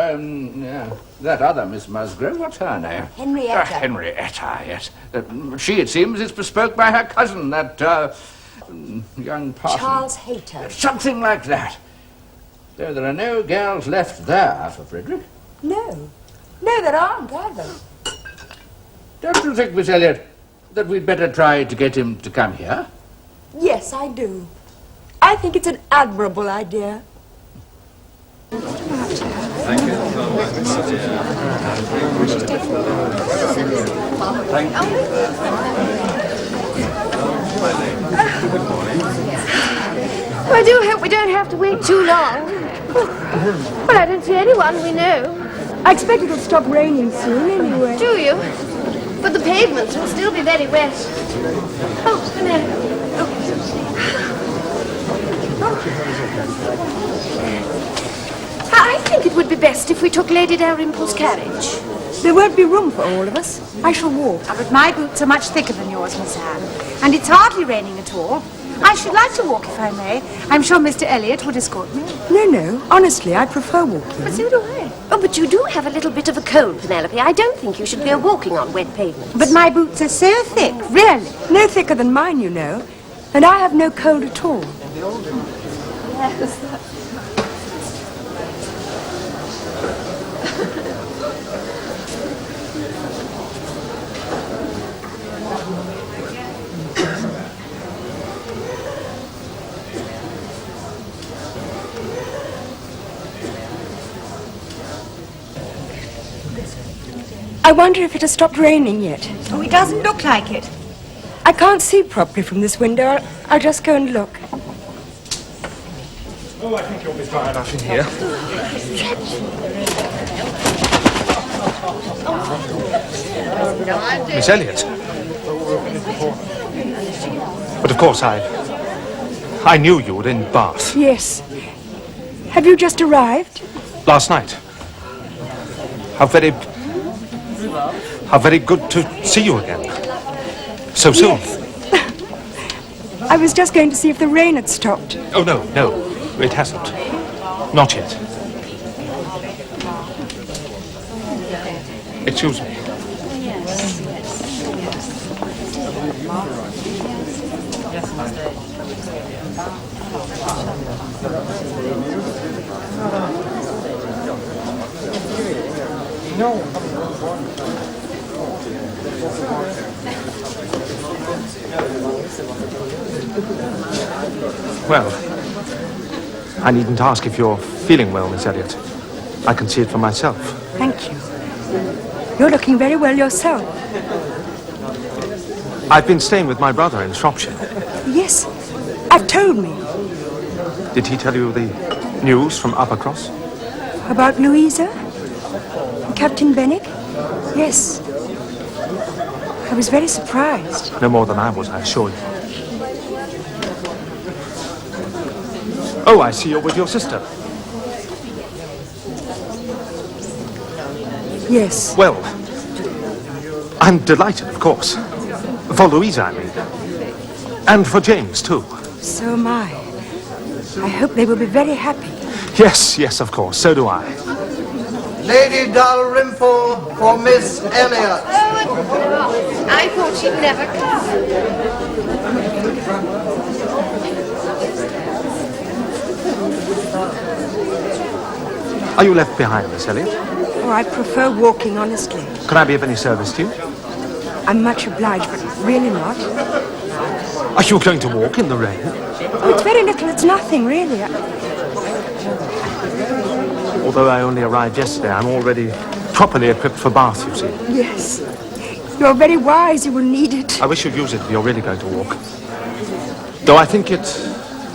that other Miss Musgrove. What's her name? Henrietta. Henrietta, yes. She, it seems, is bespoke by her cousin, that young parson. Charles Hayter. Something like that. Though there are no girls left there for Frederick. No. No, there aren't either. Don't you think, Miss Elliot, that we'd better try to get him to come here? Yes, I do. I think it's an admirable idea. Thank you. Well, I do hope we don't have to wait too long. Well, I don't see anyone we know. I expect it'll stop raining soon anyway. Do you? But the pavements will still be very wet. Oh, no. I think it would be best if we took Lady Dalrymple's carriage. There won't be room for all of us. I shall walk. But my boots are much thicker than yours, Miss Anne. And it's hardly raining at all. I should like to walk if I may. I'm sure Mr. Elliot would escort me. No. Honestly, I prefer walking. But so do I. Oh, but you do have a little bit of a cold, Penelope. I don't think you should go walking on wet pavements. But my boots are so thick, really. No thicker than mine, you know. And I have no cold at all. I wonder if it has stopped raining yet. Oh, it doesn't look like it. I can't see properly from this window. I'll just go and look. Oh, I think you'll be dry enough in here. Miss Elliot. But of course I knew you were in Bath. Yes. Have you just arrived? Last night. How very good to see you again. So soon. Yes. I was just going to see if the rain had stopped. Oh, no, it hasn't. Not yet. Excuse me. Well, I needn't ask if you're feeling well, Miss Elliot. I can see it for myself. Thank you. You're looking very well yourself. I've been staying with my brother in Shropshire. Yes, I've told me. Did he tell you the news from Uppercross? About Louisa? Captain Benwick? Yes. I was very surprised. No more than I was, I assure you. Oh, I see you're with your sister. Yes. Well, I'm delighted, of course. For Louisa, I mean. And for James, too. So am I. I hope they will be very happy. Yes, of course. So do I. Lady Dalrymple for Miss Elliot. Oh, I thought she'd never Are you left behind, Miss Elliot? Oh, I prefer walking, honestly. Can I be of any service to you? I'm much obliged, but really not. Are you going to walk in the rain? Oh, it's very little. It's nothing, really. Although I only arrived yesterday, I'm already properly equipped for Bath, you see. Yes. You're very wise. You will need it. I wish you'd use it if you're really going to walk. Though I think it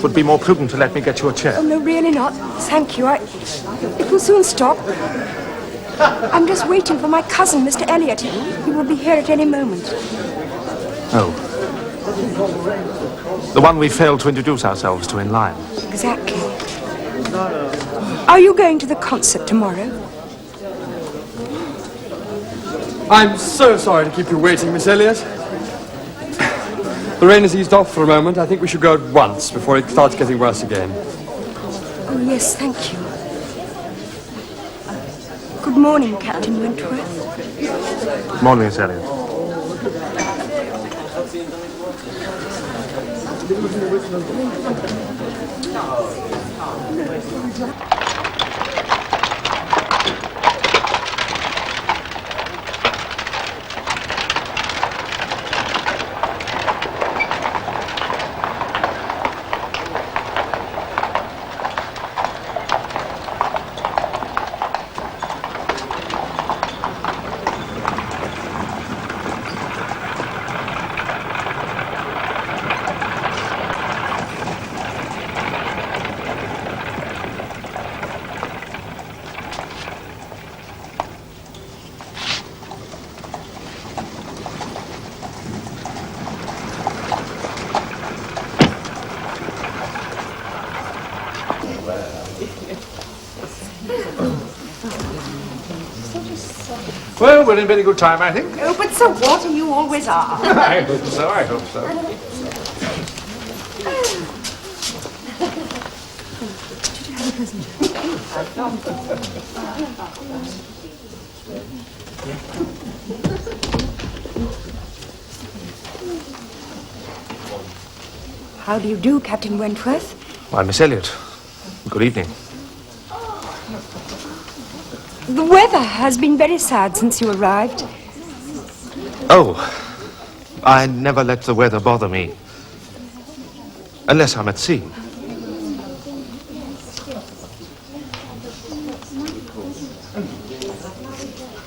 would be more prudent to let me get you a chair. Oh, no, really not. Thank you. It will soon stop. I'm just waiting for my cousin, Mr. Elliot. He will be here at any moment. Oh. The one we failed to introduce ourselves to in Lyme. Exactly. Are you going to the concert tomorrow? I'm so sorry to keep you waiting, Miss Elliot. The rain has eased off for a moment. I think we should go at once before it starts getting worse again. Oh, yes, thank you. Good morning, Captain Wentworth. Morning, Miss Elliot. Well, we're in very good time, I think. Oh, but so what? You always are. I hope so. How do you do, Captain Wentworth? Why, Miss Elliot. Good evening. The weather has been very sad since you arrived. Oh, I never let the weather bother me. Unless I'm at sea.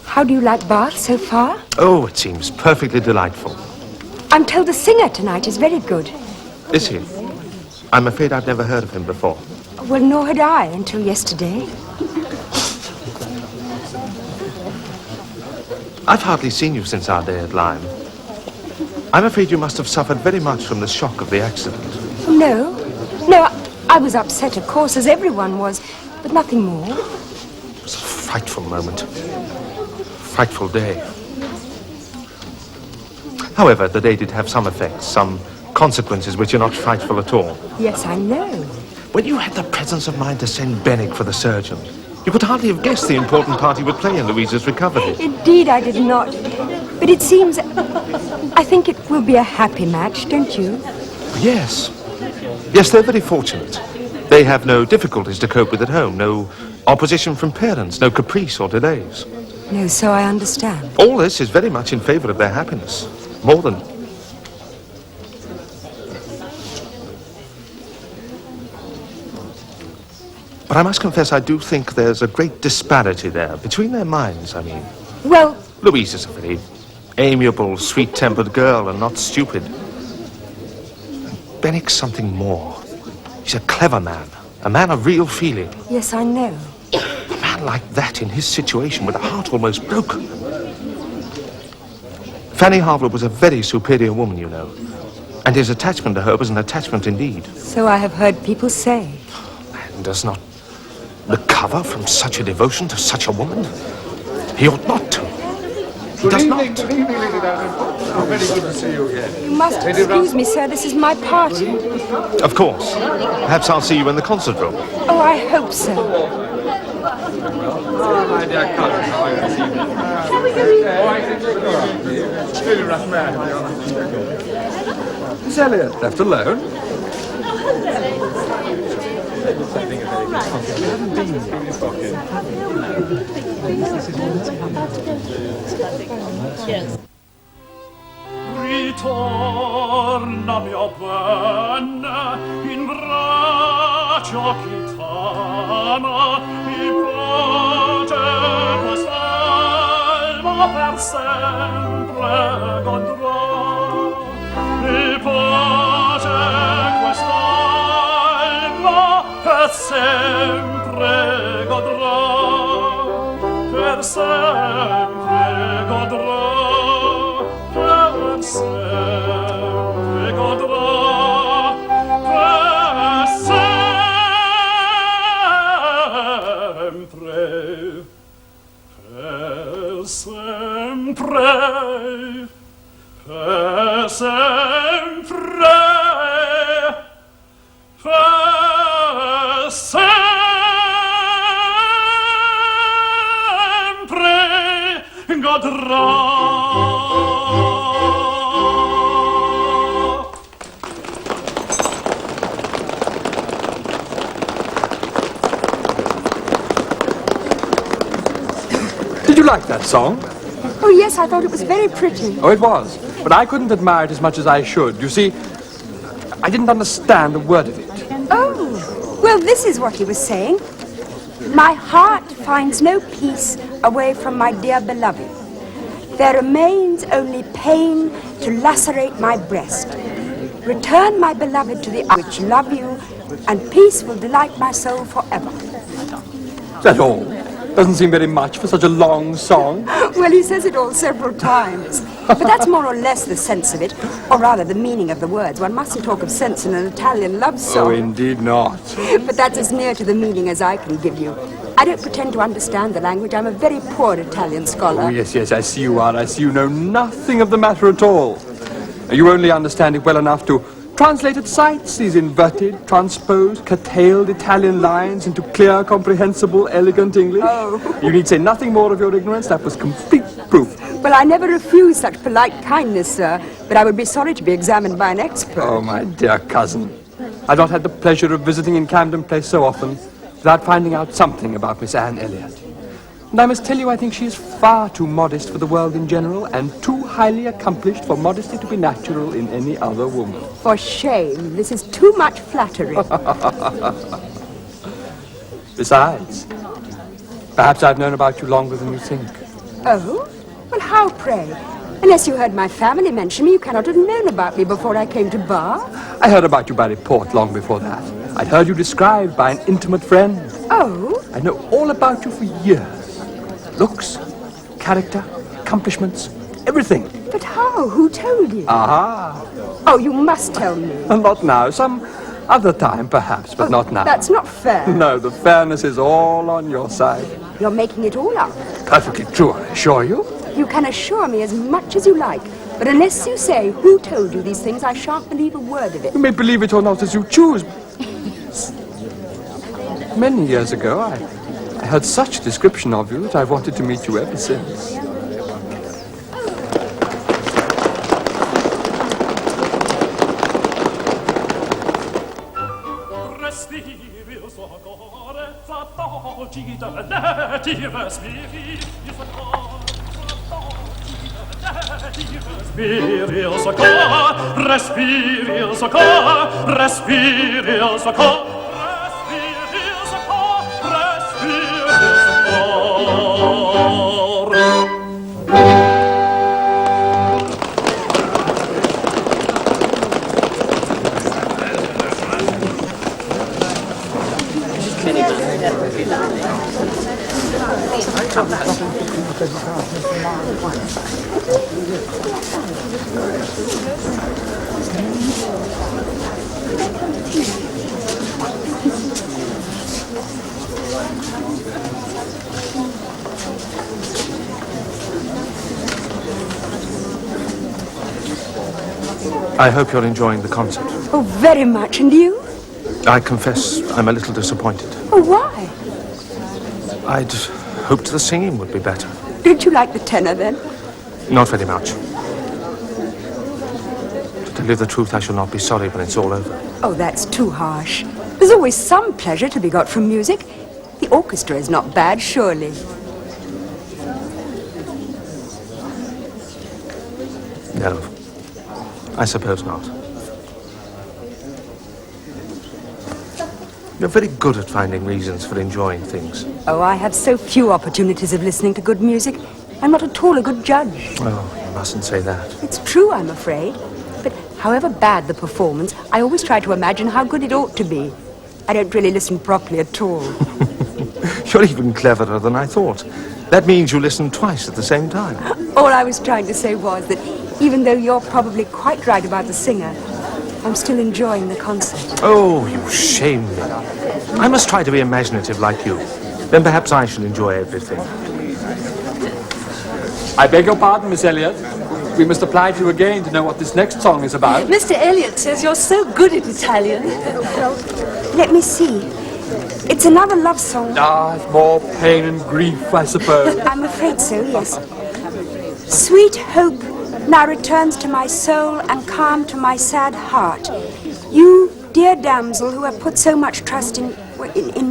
How do you like Bath so far? Oh, it seems perfectly delightful. I'm told the singer tonight is very good. Is he? I'm afraid I've never heard of him before. Well, nor had I until yesterday. I've hardly seen you since our day at Lyme. I'm afraid you must have suffered very much from the shock of the accident. No, I was upset, of course, as everyone was, but nothing more. It was a frightful moment. Frightful day. However, the day did have some effects, some consequences which are not frightful at all. Yes, I know. When you had the presence of mind to send Benwick for the surgeon, you could hardly have guessed the important part he would play in Louisa's recovery. Indeed, I did not. But it seems... I think it will be a happy match, don't you? Yes. Yes, they're very fortunate. They have no difficulties to cope with at home, no opposition from parents, no caprice or delays. No, so I understand. All this is very much in favor of their happiness. More than... But I must confess, I do think there's a great disparity there, between their minds, I mean. Well... Louise is a very amiable, sweet-tempered girl and not stupid. Benwick's something more. He's a clever man, a man of real feeling. Yes, I know. A man like that in his situation with a heart almost broken. Fanny Harville was a very superior woman, you know. And his attachment to her was an attachment indeed. So I have heard people say. Man does not recover from such a devotion to such a woman. He ought not to. He does not. Good evening, Lady Dalrymple. Oh, very good to see you again. You must excuse me, sir. This is my party. Of course. Perhaps I'll see you in the concert room. Oh, I hope so. Oh, my dear cousin, how are you this evening? Really rough man. Miss Elliot, left alone? Ritorna mia bene in braccio ch'itama il pace quest'alma per sempre godrò il pace quest'alma per sempre godrò per sempre godrò per sempre godrò per sempre per sempre per sempre per sempre godrò. Did you like that song? Oh, yes, I thought it was very pretty. Oh, it was. But I couldn't admire it as much as I should. You see, I didn't understand a word of it. Oh, well, this is what he was saying. My heart finds no peace away from my dear beloved. There remains only pain to lacerate my breast. Return, my beloved, to the which love you, and peace will delight my soul forever. Is that all? Doesn't seem very much for such a long song. Well, he says it all several times. But that's more or less the sense of it, or rather the meaning of the words. One mustn't talk of sense in an Italian love song. Oh, indeed not. But that's as near to the meaning as I can give you. I don't pretend to understand the language. I'm a very poor Italian scholar. Oh, yes, I see you are. I see you know nothing of the matter at all. You only understand it well enough to translated sights, these inverted, transposed, curtailed Italian lines into clear, comprehensible, elegant English. Oh. You need say nothing more of your ignorance. That was complete proof. Well, I never refuse such polite kindness, sir, but I would be sorry to be examined by an expert. Oh, my dear cousin. I've not had the pleasure of visiting in Camden Place so often without finding out something about Miss Anne Elliot. And I must tell you, I think she is far too modest for the world in general and too highly accomplished for modesty to be natural in any other woman. For shame. This is too much flattery. Besides, perhaps I've known about you longer than you think. Oh? Well, how, pray? Unless you heard my family mention me, you cannot have known about me before I came to Bath. I heard about you by report long before that. I'd heard you described by an intimate friend. Oh? I know all about you for years. Looks, character, accomplishments, everything. But how? Who told you? Aha. Oh, you must tell me. Not now. Some other time, perhaps, but not now. That's not fair. No, the fairness is all on your side. You're making it all up. Perfectly true, I assure you. You can assure me as much as you like, but unless you say who told you these things, I shan't believe a word of it. You may believe it or not as you choose. Many years ago, I heard such description of you that I've wanted to meet you ever since. Respiri il suo cor, respiri il suo cor, respiri il suo cor, respiri il suo cor, respiri il I hope you're enjoying the concert. Oh, very much. And you? I confess I'm a little disappointed. Oh, why? I'd hoped the singing would be better. Did you like the tenor, then? Not very much. To tell you the truth, I shall not be sorry when it's all over. Oh, that's too harsh. There's always some pleasure to be got from music. The orchestra is not bad, surely. No, I suppose not. You're very good at finding reasons for enjoying things. Oh, I have so few opportunities of listening to good music. I'm not at all a good judge. Oh, you mustn't say that. It's true, I'm afraid. But however bad the performance, I always try to imagine how good it ought to be. I don't really listen properly at all. You're even cleverer than I thought. That means you listen twice at the same time. All I was trying to say was that even though you're probably quite right about the singer, I'm still enjoying the concert. Oh, you shame me. I must try to be imaginative like you. Then perhaps I shall enjoy everything. I beg your pardon, Miss Elliot. We must apply to you again to know what this next song is about. Mr. Elliot says you're so good at Italian. Let me see. It's another love song. Ah, it's more pain and grief, I suppose. I'm afraid so, yes. Sweet hope now returns to my soul and calm to my sad heart. You, dear damsel, who have put so much trust in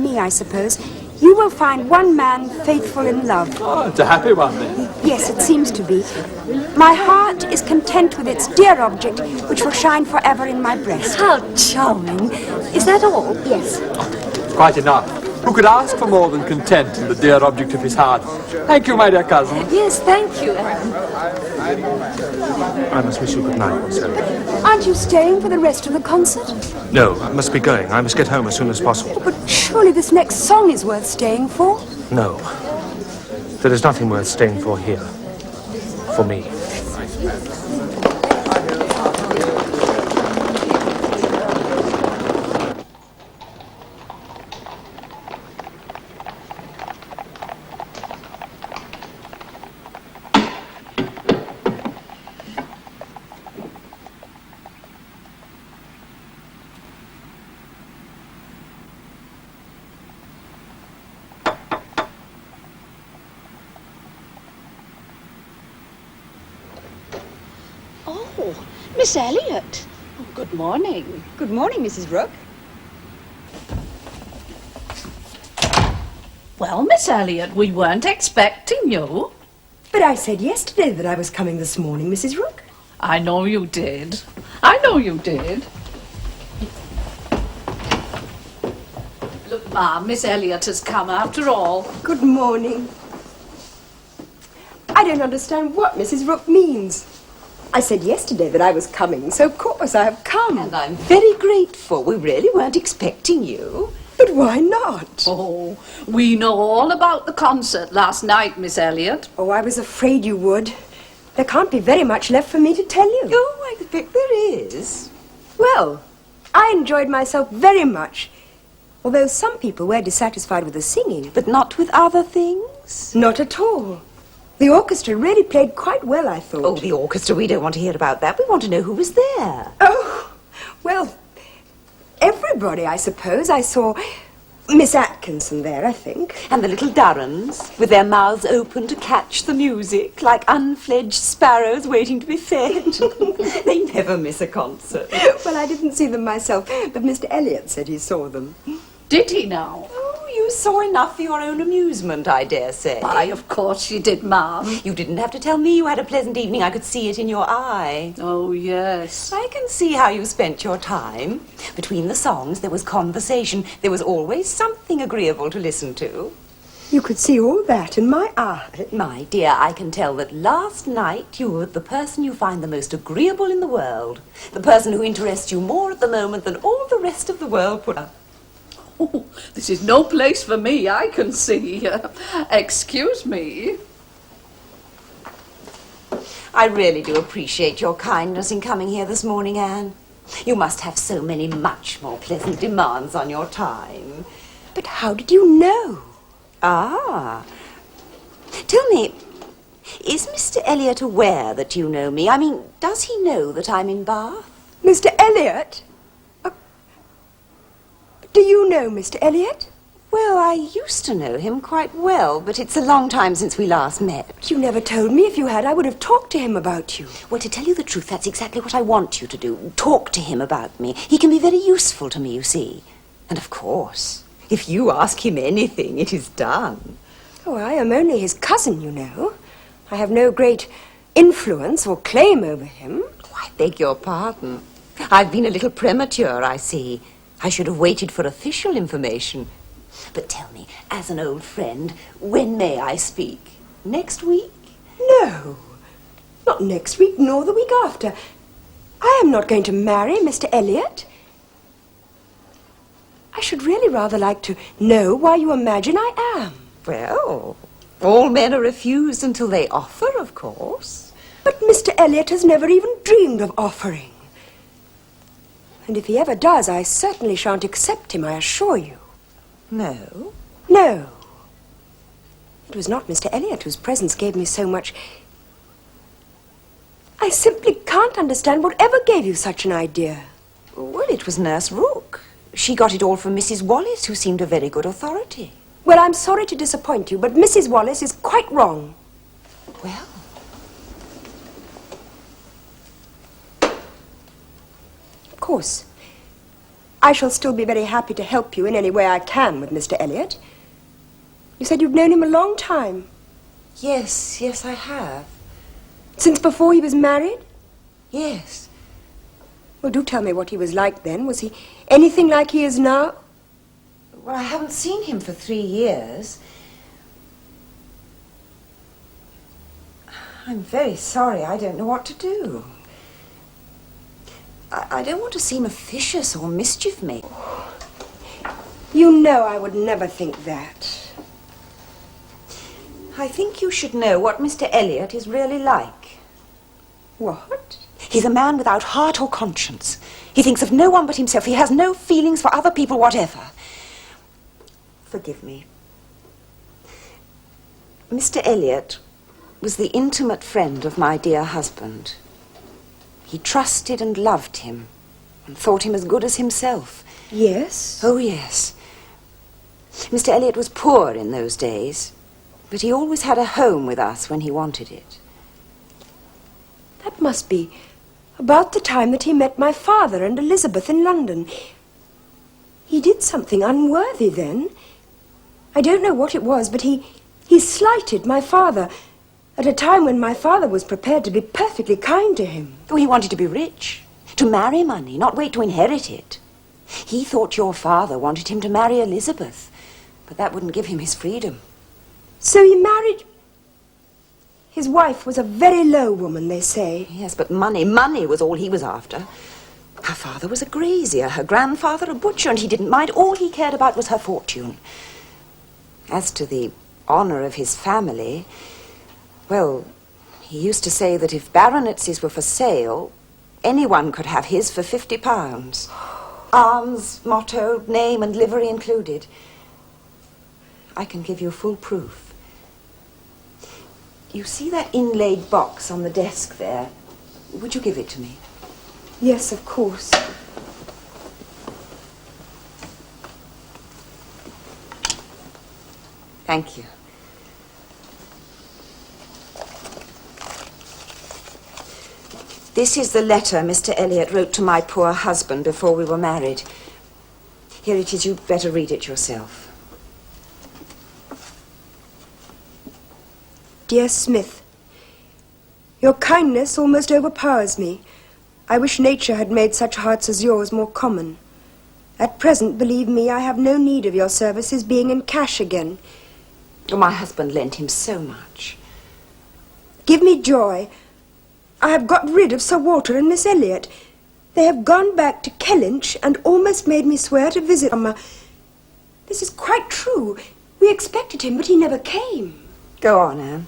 me, I suppose, you will find one man faithful in love. Oh, it's a happy one, then. Yes, it seems to be. My heart is content with its dear object, which will shine forever in my breast. How charming. Is that all? Yes. Quite enough. Who could ask for more than content in the dear object of his heart? Thank you, my dear cousin. Yes, thank you. I must wish you good night, Marcella. Aren't you staying for the rest of the concert? No, I must be going. I must get home as soon as possible. But surely this next song is worth staying for? No. There is nothing worth staying for here. For me. Oh, Miss Elliot. Oh, good morning. Good morning, Mrs. Rook. Well, Miss Elliot, we weren't expecting you. But I said yesterday that I was coming this morning, Mrs. Rook. I know you did. I know you did. Look, Ma, Miss Elliot has come after all. Good morning. I don't understand what Mrs. Rook means. I said yesterday that I was coming, so of course I have come. And I'm very grateful. We really weren't expecting you. But why not? Oh, we know all about the concert last night, Miss Elliot. Oh, I was afraid you would. There can't be very much left for me to tell you. Oh, I expect there is. Well, I enjoyed myself very much. Although some people were dissatisfied with the singing. But not with other things? Not at all. The orchestra really played quite well, I thought. Oh, the orchestra, we don't want to hear about that. We want to know who was there. Oh, well, everybody, I suppose. I saw Miss Atkinson there, I think. And the little Durrans, with their mouths open to catch the music, like unfledged sparrows waiting to be fed. They never miss a concert. Well, I didn't see them myself, but Mr. Elliot said he saw them. Did he now? Oh, you saw enough for your own amusement, I dare say. Why, of course you did, Ma'am. You didn't have to tell me you had a pleasant evening. I could see it in your eye. Oh, yes. I can see how you spent your time. Between the songs, there was conversation. There was always something agreeable to listen to. You could see all that in my eye. My dear, I can tell that last night you were the person you find the most agreeable in the world. The person who interests you more at the moment than all the rest of the world put up. Oh, this is no place for me, I can see. Excuse me. I really do appreciate your kindness in coming here this morning, Anne. You must have so many much more pleasant demands on your time. But how did you know? Ah. Tell me, is Mr. Elliot aware that you know me? I mean, does he know that I'm in Bath? Mr. Elliot? Do you know Mr. Elliot? Well, I used to know him quite well, but it's a long time since we last met. You never told me. If you had, I would have talked to him about you. Well, to tell you the truth, that's exactly what I want you to do. Talk to him about me. He can be very useful to me, you see. And of course, if you ask him anything, it is done. Oh, I am only his cousin, you know. I have no great influence or claim over him. Oh, I beg your pardon. I've been a little premature, I see. I should have waited for official information. But tell me, as an old friend, when may I speak? Next week? No, not next week, nor the week after. I am not going to marry Mr. Elliot. I should really rather like to know why you imagine I am. Well, all men are refused until they offer, of course. But Mr. Elliot has never even dreamed of offering. And if he ever does, I certainly shan't accept him, I assure you. No? No. It was not Mr. Elliot whose presence gave me so much. I simply can't understand whatever gave you such an idea. Well, it was Nurse Rook. She got it all from Mrs. Wallace, who seemed a very good authority. Well, I'm sorry to disappoint you, but Mrs. Wallace is quite wrong. Well? Of course, I shall still be very happy to help you in any way I can with Mr. Elliot. You said you've known him a long time. Yes, I have. Since before he was married? Yes. Well, do tell me what he was like then. Was he anything like he is now? Well, I haven't seen him for 3 years. I'm very sorry. I don't know what to do. I don't want to seem officious or mischief-making. You know I would never think that. I think you should know what Mr. Elliot is really like. What? He's a man without heart or conscience. He thinks of no one but himself. He has no feelings for other people whatever. Forgive me. Mr. Elliot was the intimate friend of my dear husband. He trusted and loved him and thought him as good as himself. Yes? Oh, yes. Mr. Elliot was poor in those days, but he always had a home with us when he wanted it. That must be About the time that he met my father and Elizabeth in London. He did something unworthy then. I don't know what it was, but he slighted my father at a time when my father was prepared to be perfectly kind to him. Oh, he wanted to be rich, to marry money, not wait to inherit it. He thought your father wanted him to marry Elizabeth, but that wouldn't give him his freedom. So he married... His wife was a very low woman, they say. Yes, but money was all he was after. Her father was a grazier, her grandfather a butcher, and he didn't mind. All he cared about was her fortune. As to the honour of his family, well, he used to say that if baronetcies were for sale, anyone could have his for £50. Arms, motto, name and livery included. I can give you full proof. You see that inlaid box on the desk there? Would you give it to me? Yes, of course. Thank you. This is the letter Mr. Elliot wrote to my poor husband before we were married. Here it is. You'd better read it yourself. Dear Smith, your kindness almost overpowers me. I wish nature had made such hearts as yours more common. At present, believe me, I have no need of your services, being in cash again. Oh, my husband lent him so much. Give me joy. I have got rid of Sir Walter and Miss Elliot. They have gone back to Kellynch and almost made me swear to visit them. This is quite true. We expected him, but he never came. Go on, Anne.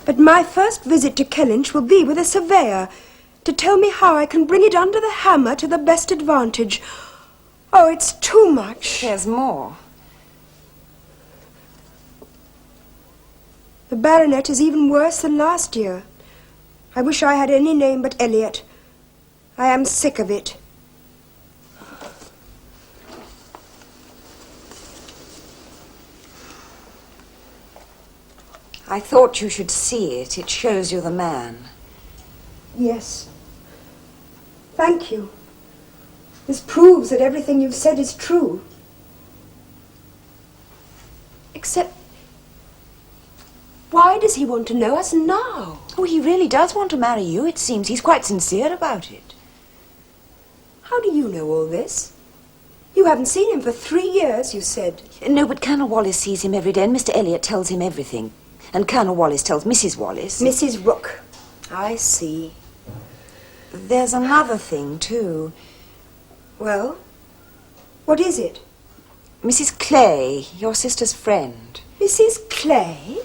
But my first visit to Kellynch will be with a surveyor to tell me how I can bring it under the hammer to the best advantage. Oh, it's too much. There's more. The baronet is even worse than last year. I wish I had any name but Elliot. I am sick of it. I thought you should see it. It shows you the man. Yes. Thank you. This proves that everything you've said is true. Except, why does he want to know us now? Oh, he really does want to marry you, it seems. He's quite sincere about it. How do you know all this? You haven't seen him for 3 years, you said. No, but Colonel Wallis sees him every day, and Mr. Elliot tells him everything. And Colonel Wallis tells Mrs. Wallis. Mrs. Rook. I see. There's another thing, too. Well, what is it? Mrs. Clay, your sister's friend. Mrs. Clay?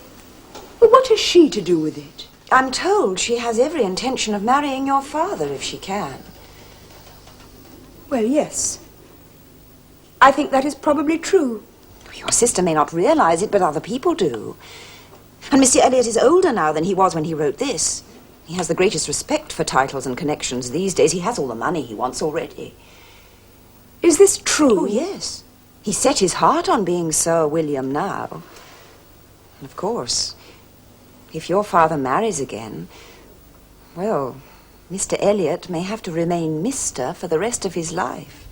Well, what has she to do with it? I'm told she has every intention of marrying your father if she can. Well, yes. I think that is probably true. Your sister may not realize it, but other people do. And Mr. Elliot is older now than he was when he wrote this. He has the greatest respect for titles and connections these days. He has all the money he wants already. Is this true? Oh, yes. He's set his heart on being Sir William now. And of course, if your father marries again, well, Mr. Elliot may have to remain Mr. for the rest of his life.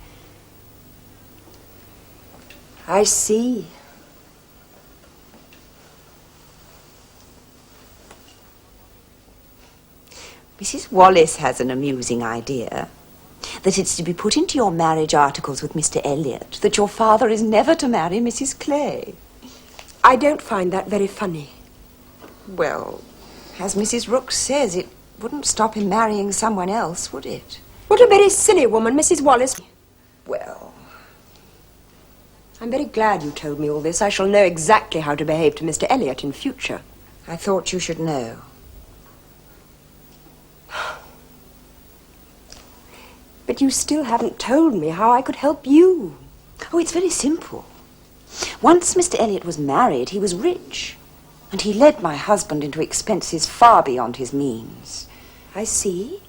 I see. Mrs. Wallis has an amusing idea. That it's to be put into your marriage articles with Mr. Elliot that your father is never to marry Mrs. Clay. I don't find that very funny. Well, as Mrs. Rook says, it wouldn't stop him marrying someone else, would it? What a very silly woman, Mrs. Wallis. Well, I'm very glad you told me all this. I shall know exactly how to behave to Mr. Elliot in future. I thought you should know. But you still haven't told me how I could help you. Oh, it's very simple. Once Mr. Elliot was married, he was rich. And he led my husband into expenses far beyond his means. I see.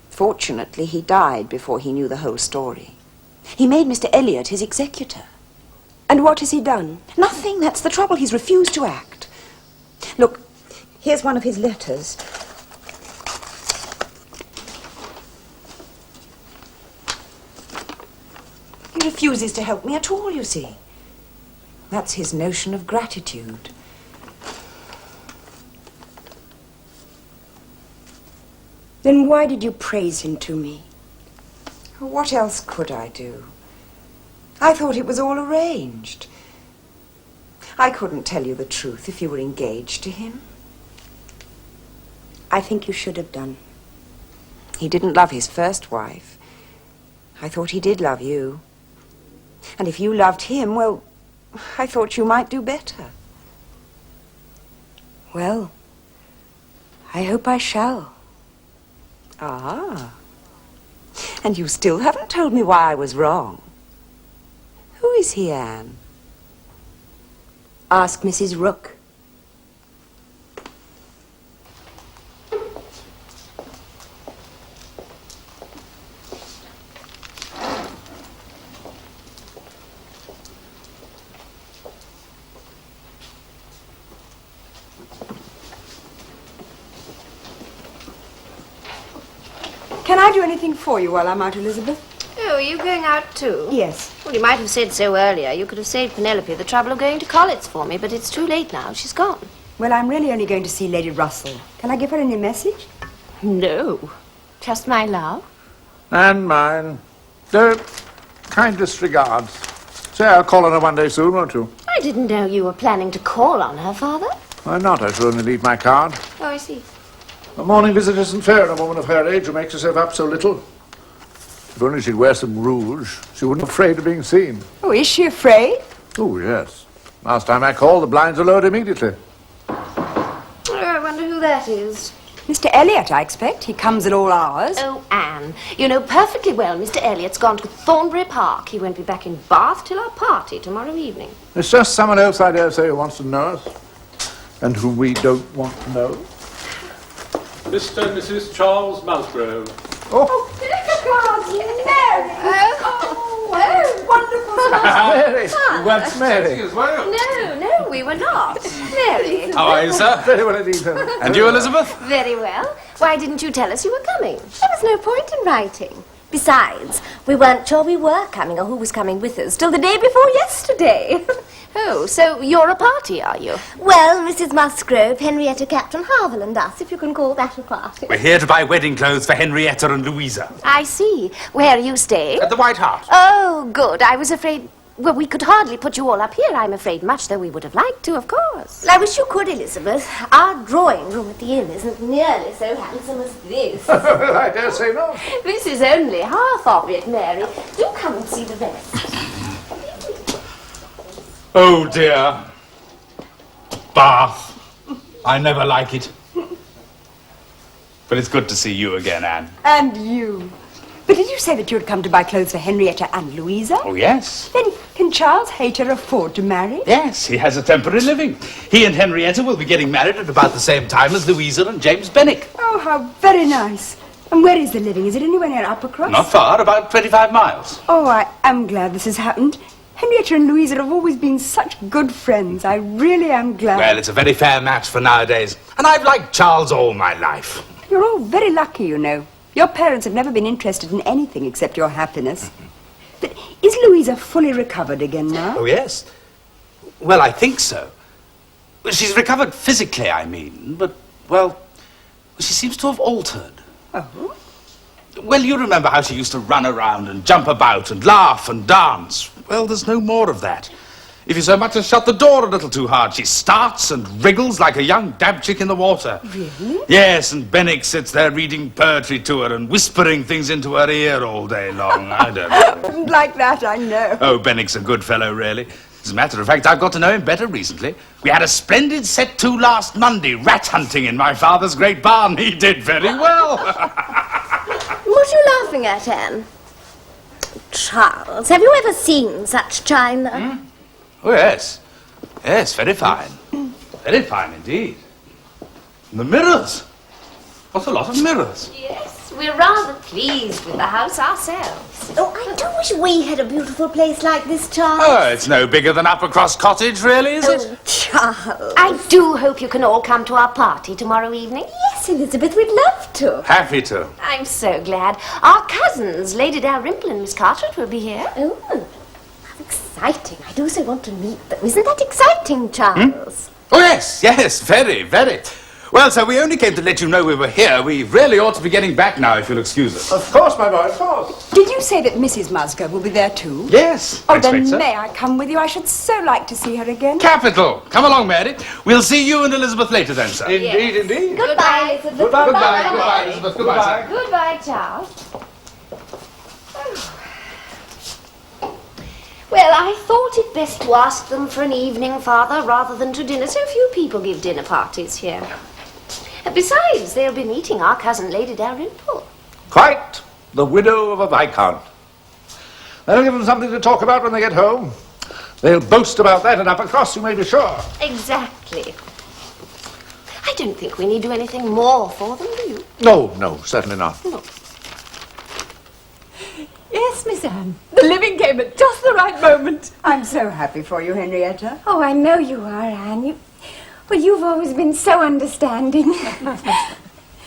Fortunately, he died before he knew the whole story. He made Mr. Elliot his executor. And what has he done? Nothing. That's the trouble. He's refused to act. Look, here's one of his letters. He refuses to help me at all, you see. That's his notion of gratitude. Then why did you praise him to me? What else could I do? I thought it was all arranged. I couldn't tell you the truth if you were engaged to him. I think you should have done. He didn't love his first wife. I thought he did love you. And if you loved him, well, I thought you might do better. Well, I hope I shall. Ah. And you still haven't told me why I was wrong. Who is he, Anne? Ask Mrs. Rook. Can I do anything for you while I'm out, Elizabeth? Oh, are you going out too? Yes. Well, you might have said so earlier. You could have saved Penelope the trouble of going to Collett's for me, but it's too late now. She's gone. Well, I'm really only going to see Lady Russell. Can I give her any message? No. Just my love. And mine. Kindest regards. Say I'll call on her one day soon, won't you? I didn't know you were planning to call on her, Father. Why not? I shall only leave my card. Oh, I see. A morning visit isn't fair in a woman of her age who makes herself up so little. If only she'd wear some rouge, she wouldn't be afraid of being seen. Oh, is she afraid? Oh, yes. Last time I called, the blinds were lowered immediately. Oh, I wonder who that is. Mr. Elliot, I expect. He comes at all hours. Oh, Anne, you know perfectly well Mr. Elliot's gone to Thornbury Park. He won't be back in Bath till our party tomorrow evening. It's just someone else, I dare say, who wants to know us. And whom we don't want to know. Mr. and Mrs. Charles Musgrove. Oh, Mary! Wonderful. Mary! You weren't Mary. As well. No, we were not. Mary. How are you, sir? Very well indeed. And you, Elizabeth? Very well. Why didn't you tell us you were coming? There was no point in writing. Besides, we weren't sure we were coming or who was coming with us till the day before yesterday. Oh, so you're a party, are you? Well, Mrs. Musgrove, Henrietta, Captain Harville and us, if you can call that a party. We're here to buy wedding clothes for Henrietta and Louisa. I see. Where are you staying? At the White Hart. Oh, good. I was afraid... Well, we could hardly put you all up here, I'm afraid, much though we would have liked to, of course. Well, I wish you could, Elizabeth. Our drawing room at the inn isn't nearly so handsome as this. Well, I dare say not. This is only half of it, Mary. Do come and see the rest. Oh, dear. Bath. I never like it. But it's good to see you again, Anne. And you. But did you say that you had come to buy clothes for Henrietta and Louisa? Oh, yes. Then can Charles Hayter afford to marry? Yes, he has a temporary living. He and Henrietta will be getting married at about the same time as Louisa and James Benwick. Oh, how very nice. And where is the living? Is it anywhere near Uppercross? Not far, about 25 miles. Oh, I am glad this has happened. Henrietta and Louisa have always been such good friends. I really am glad. Well, it's a very fair match for nowadays. And I've liked Charles all my life. You're all very lucky, you know. Your parents have never been interested in anything except your happiness. But is Louisa fully recovered again now? Oh, yes. Well, I think so. Well, she's recovered physically, I mean. But, well, she seems to have altered. Oh? Well, you remember how she used to run around and jump about and laugh and dance. Well, there's no more of that. If you so much as shut the door a little too hard, she starts and wriggles like a young dab chick in the water. Really? Yes, and Benwick sits there reading poetry to her and whispering things into her ear all day long. I don't know. Like that, I know. Oh, Benwick's a good fellow, really. As a matter of fact, I've got to know him better recently. We had a splendid set-to last Monday, rat hunting in my father's great barn. He did very well. What are you laughing at, Anne? Charles, have you ever seen such china? Oh, yes. Yes, very fine. Very fine indeed. And the mirrors. What a lot of mirrors. Yes, we're rather pleased with the house ourselves. Oh, I do wish we had a beautiful place like this, Charles. Oh, it's no bigger than Uppercross Cottage, really, is it? Charles. I do hope you can all come to our party tomorrow evening. Yes, Yes, Elizabeth, we'd love to. Happy to. I'm so glad. Our cousins, Lady Dalrymple and Miss Carteret, will be here. Oh, how exciting. I do so want to meet them. Isn't that exciting, Charles? Oh, yes, yes, very, very. Well, sir, we only came to let you know we were here. We really ought to be getting back now, if you'll excuse us. Of course, my boy, of course. Did you say that Mrs. Musgrove will be there too? Yes. Oh, I expect then so. may I come with you? I should so like to see her again. Capital. Come along, Mary. We'll see you and Elizabeth later then, sir. Indeed, indeed. Goodbye, Elizabeth. Goodbye, Elizabeth. Goodbye, sir. Goodbye, Charles. Well, I thought it best to ask them for an evening, Father, rather than to dinner. So few people give dinner parties here. Besides, they'll be meeting our cousin, Lady Dalrymple. Quite the widow of a viscount. That'll give them something to talk about when they get home. They'll boast about that at Uppercross, you may be sure. Exactly. I don't think we need do anything more for them, do you? No, certainly not. No. Yes, Miss Anne. The living came at just the right moment. I'm so happy for you, Henrietta. Oh, I know you are, Anne. Well, you've always been so understanding.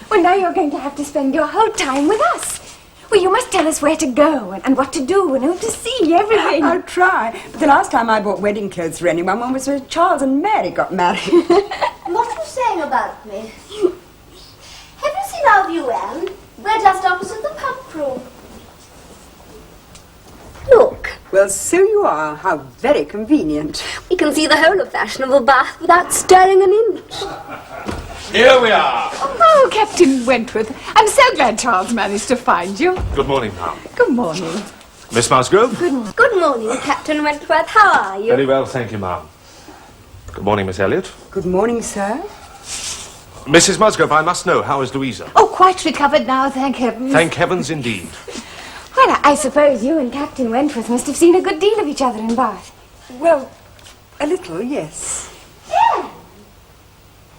Well, now you're going to have to spend your whole time with us. Well, you must tell us where to go and what to do and who to see, everything. I'll try. But the last time I bought wedding clothes for anyone was when Charles and Mary got married. What are you saying about me? Have you seen our view, Anne? We're just opposite the pump room. Look. Well, so you are. How very convenient. We can see the whole of fashionable Bath without stirring an inch. Here we are. Oh, Captain Wentworth, I'm so glad Charles managed to find you. Good morning, ma'am. Good morning. Miss Musgrove? Good morning, Captain Wentworth. How are you? Very well, thank you, ma'am. Good morning, Miss Elliot. Good morning, sir. Mrs. Musgrove, I must know, how is Louisa? Oh, quite recovered now, thank heavens. Thank heavens indeed. Well, I suppose you and Captain Wentworth must have seen a good deal of each other in Bath. Well, a little, yes. Yeah.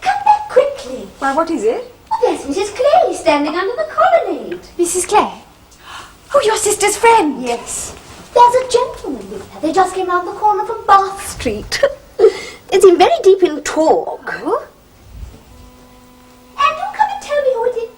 Come back quickly. Why, what is it? Oh, there's Mrs. Clay standing under the colonnade. Mrs. Clay? Oh, your sister's friend. Yes. There's a gentleman with her. They just came round the corner from Bath Street. They seem very deep in talk. Oh? And you come and tell me who it is.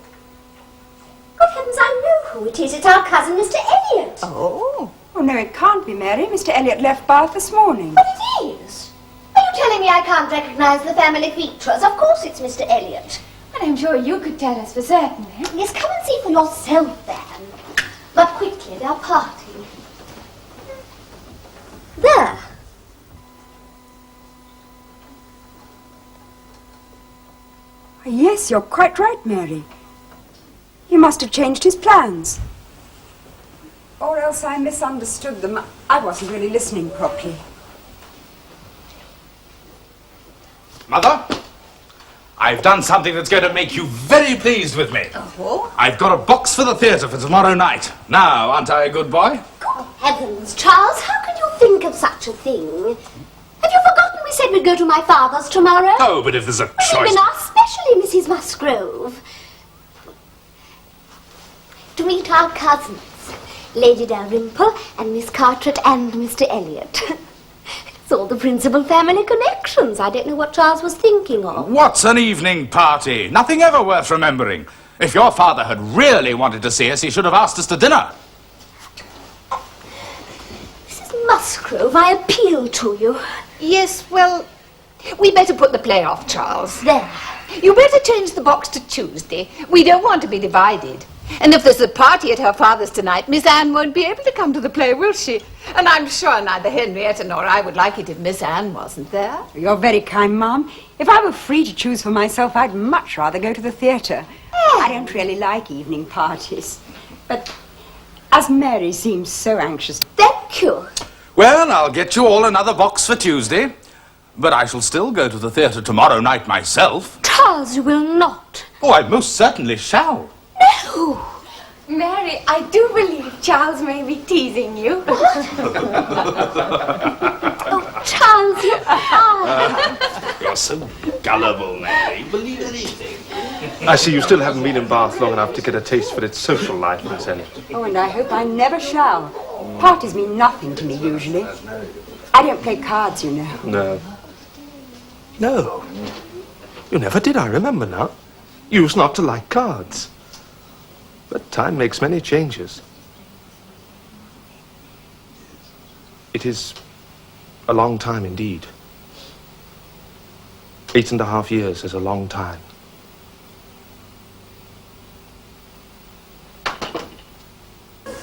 Good heavens, I know who it is. It's our cousin, Mr. Elliot. Oh. Oh, no, it can't be Mary. Mr. Elliot left Bath this morning. But it is. Are you telling me I can't recognise the family features? Of course it's Mr. Elliot. And I'm sure you could tell us for certain. Yes, come and see for yourself, then. But quickly, they're parting. There. Yes, you're quite right, Mary. He must have changed his plans. Or else I misunderstood them. I wasn't really listening properly. Mother, I've done something that's going to make you very pleased with me. Oh? I've got a box for the theatre for tomorrow night. Now, aren't I a good boy? Good heavens, Charles, how can you think of such a thing? Have you forgotten we said we'd go to my father's tomorrow? Oh, but if there's a You've choice... been asked specially, Mrs. Musgrove, to meet our cousins, Lady Dalrymple and Miss Carteret and Mr. Elliot. It's all the principal family connections. I don't know what Charles was thinking of. What's an evening party? Nothing ever worth remembering. If your father had really wanted to see us, he should have asked us to dinner. Mrs. Musgrove, I appeal to you. Yes, well, we better put the play off, Charles. There. You better change the box to Tuesday. We don't want to be divided. And if there's a party at her father's tonight, Miss Anne won't be able to come to the play, will she? And I'm sure neither Henrietta nor I would like it if Miss Anne wasn't there. You're very kind, Mum. If I were free to choose for myself, I'd much rather go to the theatre. I don't really like evening parties. But as Mary seems so anxious... Thank you. Well, I'll get you all another box for Tuesday. But I shall still go to the theatre tomorrow night myself. Charles, you will not. Oh, I most certainly shall. No. Mary, I do believe Charles may be teasing you. Oh, Charles, you are. You're so gullible, Mary. You believe anything. I see you still haven't been in Bath long enough to get a taste for its social life, Miss Elliot. Oh, and I hope I never shall. Parties mean nothing to me, usually. I don't play cards, you know. No. No. You never did, I remember now. Used not to like cards. But time makes many changes. It is a long time indeed. 8.5 years is a long time.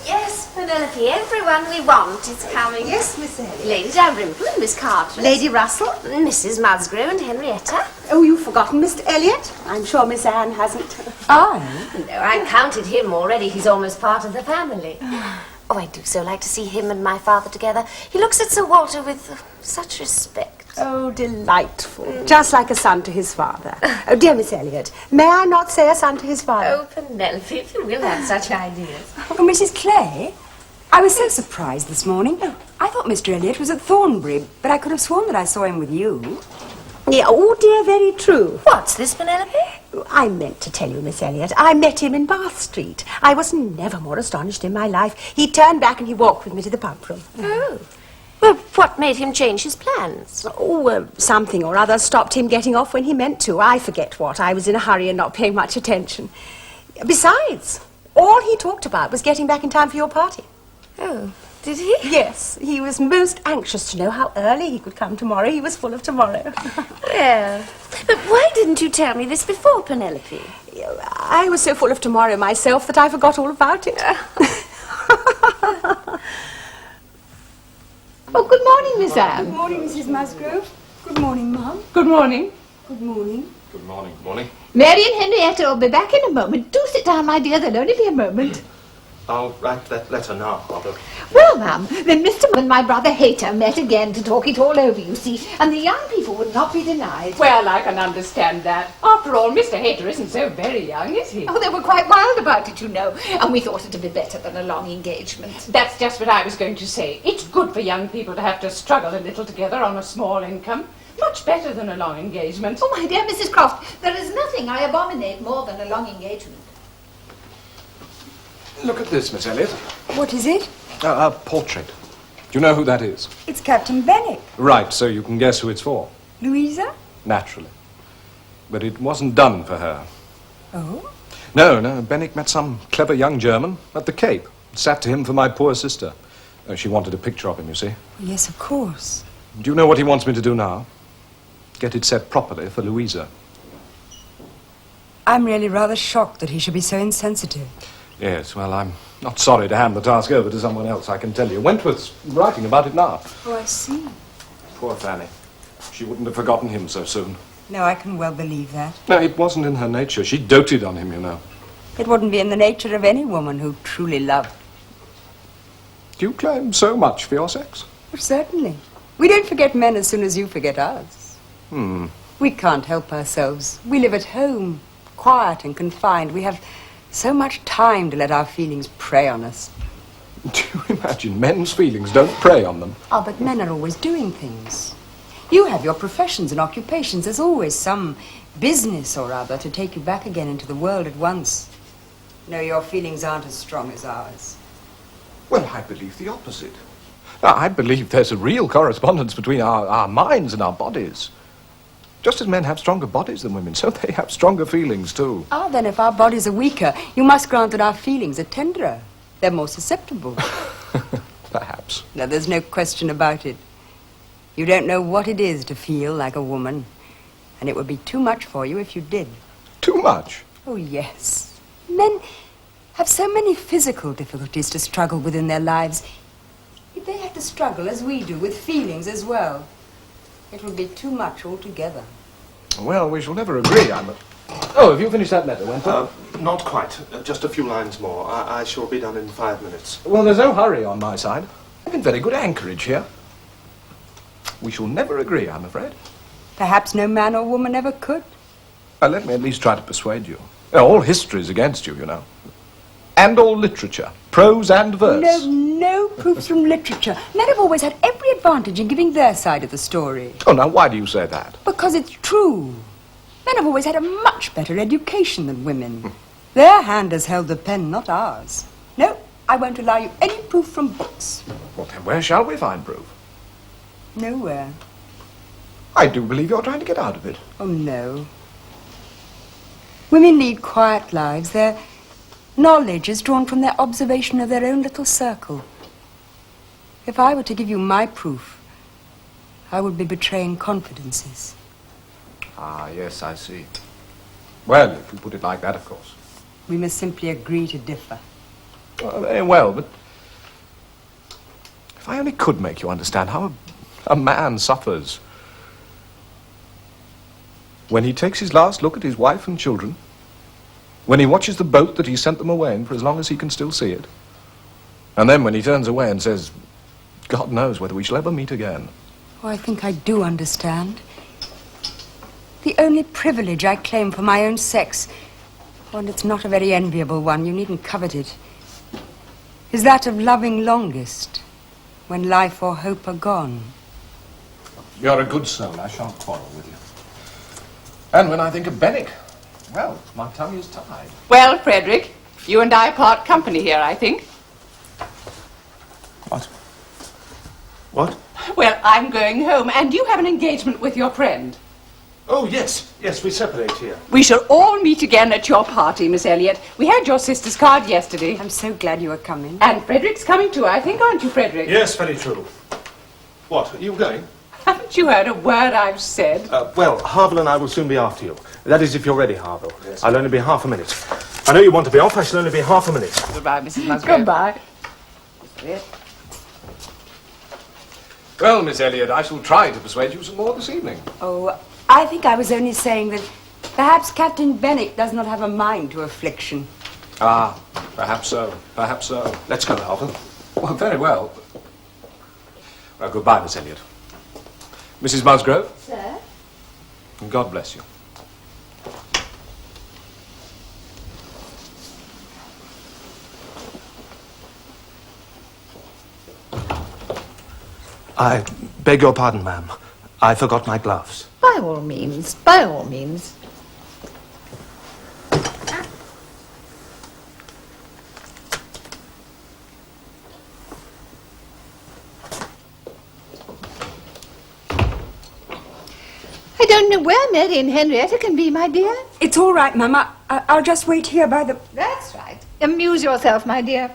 Yes, Penelope, everyone we want is coming. Yes, Miss Elliot. Lady Dalrymple and Miss Carteret. Lady Russell. And Mrs. Musgrove and Henrietta. Oh, you've forgotten Mr. Elliot? I'm sure Miss Anne hasn't. Oh? No, I counted him already. He's almost part of the family. Oh, I do so like to see him and my father together. He looks at Sir Walter with such respect. Oh, delightful. Just like a son to his father. Oh, dear Miss Elliot, may I not say a son to his father? Oh, Penelope, if you will have such ideas. Oh, Mrs. Clay, I was so surprised this morning. I thought Mr. Elliot was at Thornbury, but I could have sworn that I saw him with you. Yeah, oh dear, very true. What's this, Penelope? I meant to tell you, Miss Elliot, I met him in Bath Street. I was never more astonished in my life. He turned back and he walked with me to the pump room. Oh. Well, what made him change his plans? Oh, something or other stopped him getting off when he meant to. I forget what. I was in a hurry and not paying much attention. Besides, all he talked about was getting back in time for your party. Oh, did he? Yes, he was most anxious to know how early he could come tomorrow. He was full of tomorrow. Well, but why didn't you tell me this before, Penelope? I was so full of tomorrow myself that I forgot all about it. Oh, good morning, Miss Anne. Good morning, Mrs. Musgrove. Good morning, Mum. Good morning. Good morning. Good morning. Morning. Mary and Henrietta will be back in a moment. Do sit down, my dear. There'll only be a moment. I'll write that letter now, Mother. Well, ma'am, then Mr. and my brother Hayter met again to talk it all over, you see, and the young people would not be denied. Well, I can understand that. After all, Mr. Hayter isn't so very young, is he? Oh, they were quite wild about it, you know, and we thought it'd be better than a long engagement. That's just what I was going to say. It's good for young people to have to struggle a little together on a small income. Much better than a long engagement. Oh, my dear Mrs. Croft, there is nothing I abominate more than a long engagement. Look at this, Miss Elliot. What is it? A portrait. Do you know who that is? It's Captain Benwick. Right, so you can guess who it's for. Louisa? Naturally. But it wasn't done for her. Oh? No, Benwick met some clever young German at the Cape. Sat to him for my poor sister. She wanted a picture of him, you see. Yes, of course. Do you know what he wants me to do now? Get it set properly for Louisa. I'm really rather shocked that he should be so insensitive. Yes, well, I'm not sorry to hand the task over to someone else, I can tell you. Wentworth's writing about it now. Oh, I see. Poor Fanny. She wouldn't have forgotten him so soon. No, I can well believe that. No, it wasn't in her nature. She doted on him, you know. It wouldn't be in the nature of any woman who truly loved. Do you claim so much for your sex? Oh, certainly. We don't forget men as soon as you forget us. Hmm. We can't help ourselves. We live at home, quiet and confined. We have so much time to let our feelings prey on us. Do you imagine men's feelings don't prey on them? Oh, but men are always doing things. You have your professions and occupations. There's always some business or other to take you back again into the world at once. No, your feelings aren't as strong as ours. Well, I believe the opposite. I believe there's a real correspondence between our minds and our bodies. Just as men have stronger bodies than women, so they have stronger feelings too. Ah, then if our bodies are weaker, you must grant that our feelings are tenderer. They're more susceptible. Perhaps. No, there's no question about it. You don't know what it is to feel like a woman, and it would be too much for you if you did. Too much? Oh, yes. Men have so many physical difficulties to struggle with in their lives. If they had to struggle, as we do, with feelings as well, it would be too much altogether. Well, we shall never agree, Oh, have you finished that letter, Wentworth? Not quite. Just a few lines more. I shall be done in 5 minutes. Well, there's no hurry on my side. I'm in very good anchorage here. We shall never agree, I'm afraid. Perhaps no man or woman ever could. Let me at least try to persuade you. All history's against you, you know. And all literature, prose and verse. No proofs from literature. Men have always had every advantage in giving their side of the story. Oh, now, why do you say that? Because it's true. Men have always had a much better education than women. Their hand has held the pen, not ours. No, I won't allow you any proof from books. Well, then where shall we find proof? Nowhere. I do believe you're trying to get out of it. Oh, no. Women lead quiet lives. Their knowledge is drawn from their observation of their own little circle. If I were to give you my proof, I would be betraying confidences. Ah, yes, I see. Well, if you put it like that, of course. We must simply agree to differ. Well, very well, but if I only could make you understand how a man suffers when he takes his last look at his wife and children, when he watches the boat that he sent them away in for as long as he can still see it, and then when he turns away and says, God knows whether we shall ever meet again. Oh, I think I do understand. The only privilege I claim for my own sex, and it's not a very enviable one, you needn't covet it, is that of loving longest, when life or hope are gone. You're a good soul. I shan't quarrel with you. And when I think of Benwick, well, my tongue is tied. Well, Frederick, you and I part company here, I think. What? What? Well, I'm going home, and you have an engagement with your friend. Oh, yes. Yes, we separate here. We shall all meet again at your party, Miss Elliot. We had your sister's card yesterday. I'm so glad you are coming. And Frederick's coming too, I think, aren't you, Frederick? Yes, very true. What, are you going? Haven't you heard a word I've said? Well, Harville and I will soon be after you. That is, if you're ready, Harville. Yes. I'll only be half a minute. I know you want to be off. I shall only be half a minute. Goodbye, Mrs. Musgrave. Goodbye. Well, Miss Elliot, I shall try to persuade you some more this evening. Oh, I think I was only saying that perhaps Captain Benwick does not have a mind to affliction. Ah, perhaps so. Perhaps so. Let's go, Harville. Well, very well. Well, goodbye, Miss Elliot. Mrs. Musgrove? Sir? And God bless you. I beg your pardon, ma'am. I forgot my gloves. By all means, by all means. I don't know where Mary and Henrietta can be, my dear. It's all right, Mama. I'll just wait here by the... That's right. Amuse yourself, my dear.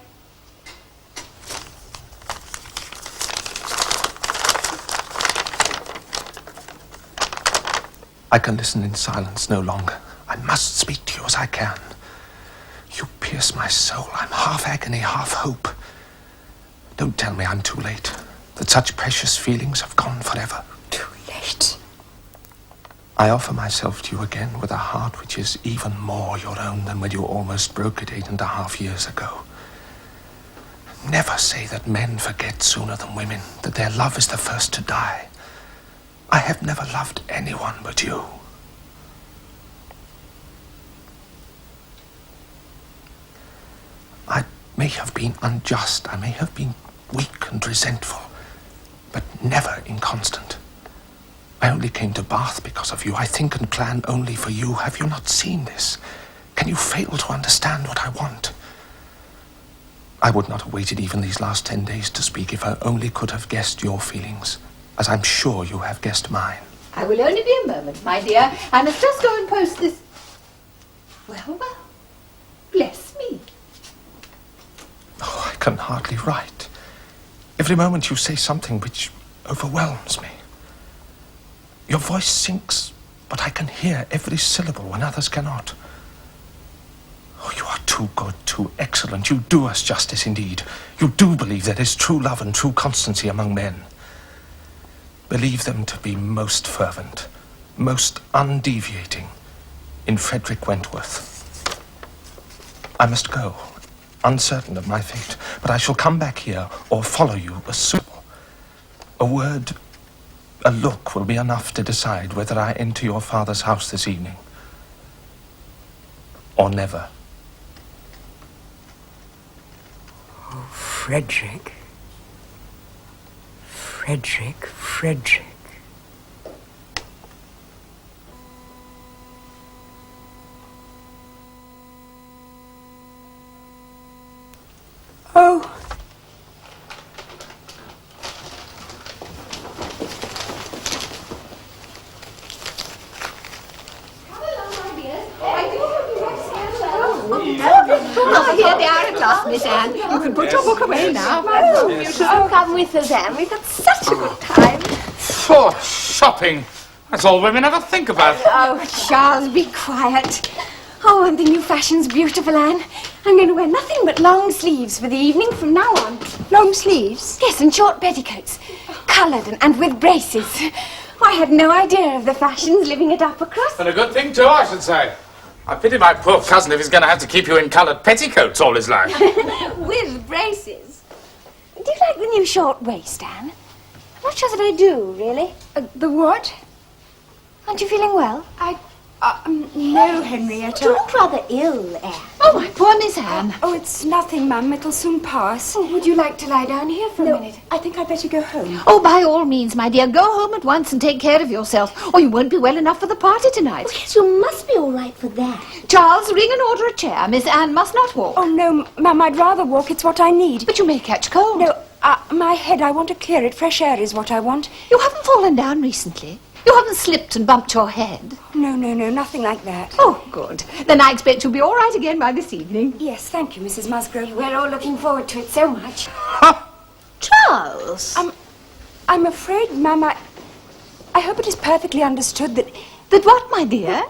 I can listen in silence no longer. I must speak to you as I can. You pierce my soul. I'm half agony, half hope. Don't tell me I'm too late, that such precious feelings have gone forever. Too late. I offer myself to you again with a heart which is even more your own than when you almost broke it 8.5 years ago. Never say that men forget sooner than women, that their love is the first to die. I have never loved anyone but you. I may have been unjust, I may have been weak and resentful, but never inconstant. I only came to Bath because of you. I think and plan only for you. Have you not seen this? Can you fail to understand what I want? I would not have waited even these last 10 days to speak if I only could have guessed your feelings, as I'm sure you have guessed mine. I will only be a moment, my dear. I must just go and post this. Well, bless me. Oh, I can hardly write. Every moment you say something which overwhelms me. Your voice sinks, but I can hear every syllable when others cannot. Oh, you are too good, too excellent. You do us justice indeed. You do believe there is true love and true constancy among men. Believe them to be most fervent, most undeviating in Frederick Wentworth. I must go, uncertain of my fate, but I shall come back here or follow you as soon. A word, a look will be enough to decide whether I enter your father's house this evening or never. Oh, Frederick. Frederick, Frederick. Oh. Come along, my dears. I do hope Miss Anne. You can put your book away now. Oh, you should have come with us, Anne. We've had such a good time. For shopping. That's all women ever think about. Oh, Charles, be quiet. Oh, and the new fashion's beautiful, Anne. I'm going to wear nothing but long sleeves for the evening from now on. Long sleeves? Yes, and short petticoats. Coloured and with braces. I had no idea of the fashions living at Uppercross. And a good thing too, I should say. I pity my poor cousin if he's going to have to keep you in coloured petticoats all his life. With braces. Do you like the new short waist, Anne? I'm not sure that I do, really. The what? Aren't you feeling well? No, Henrietta. You look rather ill, Anne. Oh, my poor Miss Anne. Oh, it's nothing, Mum. It'll soon pass. Oh, would you like to lie down here for a minute? I think I'd better go home. Oh, by all means, my dear, go home at once and take care of yourself, or you won't be well enough for the party tonight. Oh, yes, you must be all right for that. Charles, ring and order a chair. Miss Anne must not walk. Oh, no, Mum, I'd rather walk. It's what I need. But you may catch cold. No, my head, I want to clear it. Fresh air is what I want. You haven't fallen down recently. You haven't slipped and bumped your head. No, nothing like that. Oh, good. Then I expect you'll be all right again by this evening. Yes, thank you, Mrs. Musgrove. We're all looking forward to it so much. Charles! I'm afraid, Mum, I hope it is perfectly understood that... That what, my dear?